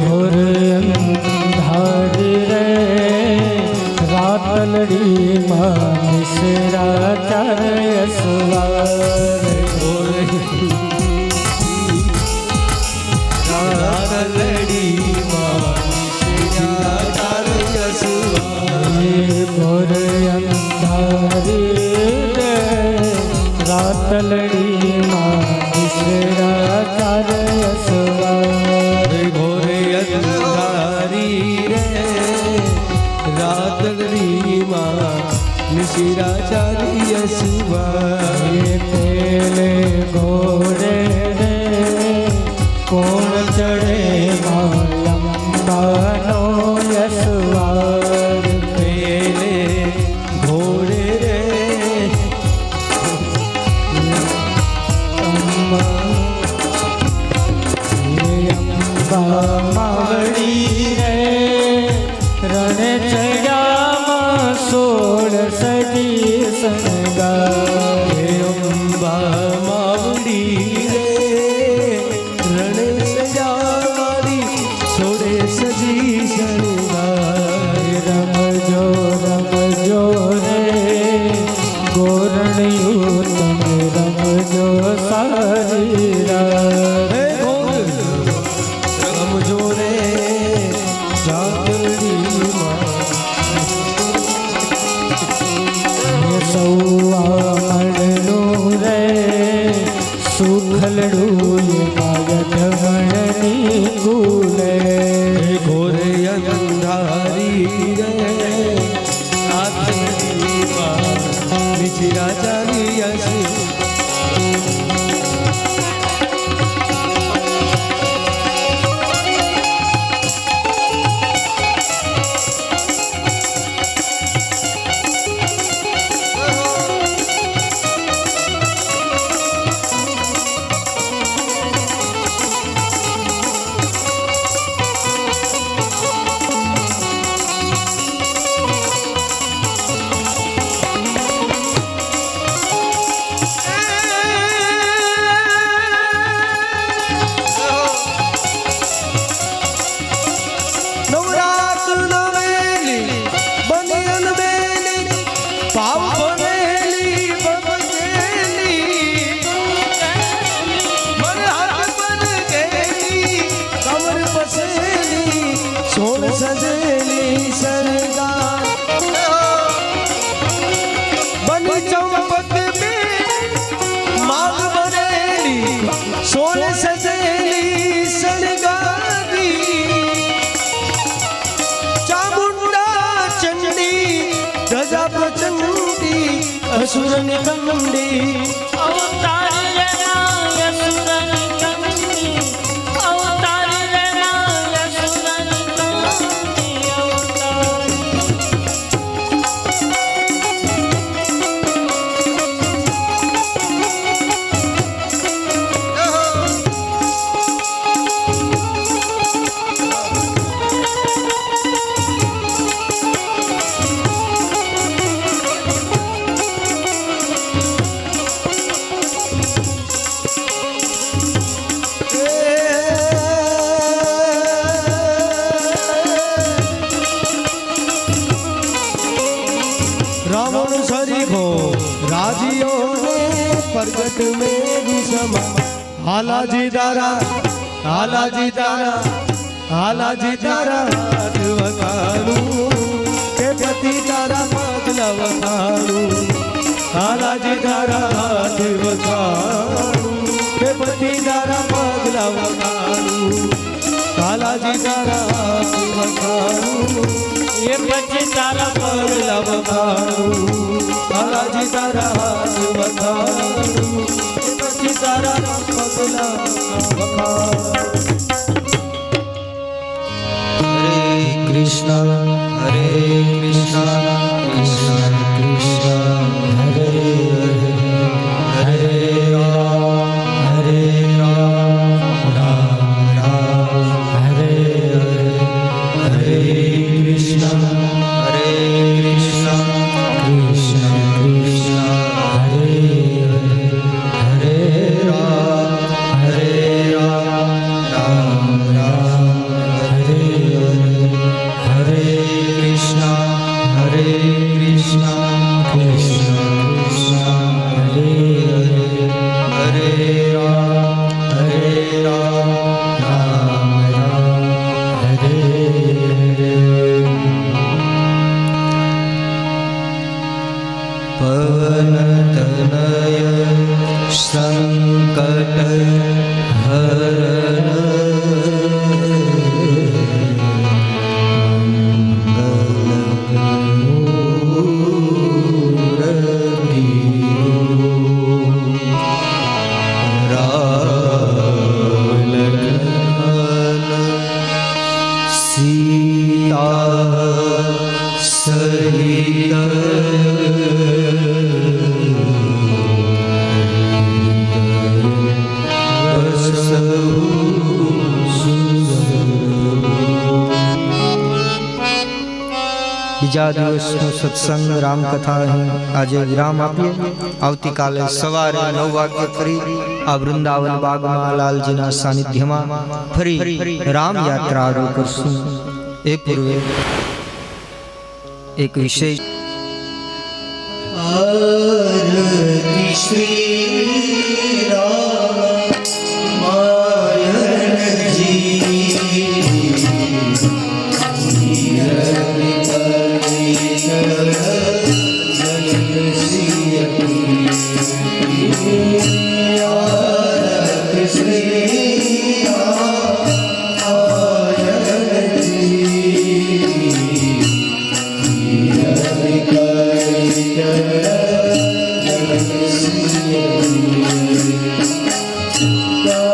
ઘોર અંધાર રે રાતલડી માં મિશ્રા ચાર સવાર ઘોર અંધાર રે રાતલડી માં મિશ્રા ચાર સવાર ઘોરે અંધારી રે રાતડીમાં નિશિરાચાર્ય સુવાય. પેલે ઘોડે રે કોણ ચડે લંબાનો યશવાર. પેલે ઘોડે રે માવડી રે રણે ચડ્યામાં 16 સજી સંગારે. અંબા માવડી રે રણે સજાવારી સોડે સજી શણગાર. રમજો રમજો રે ગોરણિયું તમે રમજો સારી રાત. રમજો રે રાતડીમાં સૌવા મળનું રે સુખલડું માયઢમણની ગુલે. ઘોરે અંધારી રે રાતડીમાં નિશિરાચાર્ય સોળ સજેલી સણગારી ચામુંડા ચંડી ધજા પ્રચંડી અસુરને કંડી અવતારી રે માય સુરની કંદી અવતારી રે માય સુરની કંદી અવતારી रावण सरीखो राजियों ने प्रगट में समा हालाजी दारा हालाजी दारा हालाजी दारा हाथ वखाणू के पति तारा पगला वखाणू हालाजी दारा हाथ वखाणू के पति तारा पगला वखाणू हालाजी दारा हाथ वखाणू એ પછી તારા પગલા વખાણું બાલાજી તારા હાથ વખાણું પછી તારા પગલા વખાણું હરે કૃષ્ણ હરે કૃષ્ણ કૃષ્ણ કૃષ્ણ હરે હરે હરે રામ હરે રામ રામ રામ હરે હરે હરે કૃષ્ણ હરે કૃષ્ણ કૃષ્ણ કૃષ્ણ હરે હરે હરે રામ રામ રામ હરે હરે કૃષ્ણ હરે કૃષ્ણ કૃષ્ણ કૃષ્ણ હરે હરે રામ રામ રામ હરે પવન તનય સંકટ હરણ બીજા દિવસનો સત્સંગ રામકથા અહીં આજે વિરામ આપીએ. આવતીકાલે સવારે 9 વાગ્યે ફરી આ વૃંદાવન બાગમાં લાલજીના સાનિધ્યમાં ફરી રામ યાત્રા આરંભ કરશું. એ પૂર્વે એક વિશેષ આરતી શ્રી રામ માયનજી Yeah.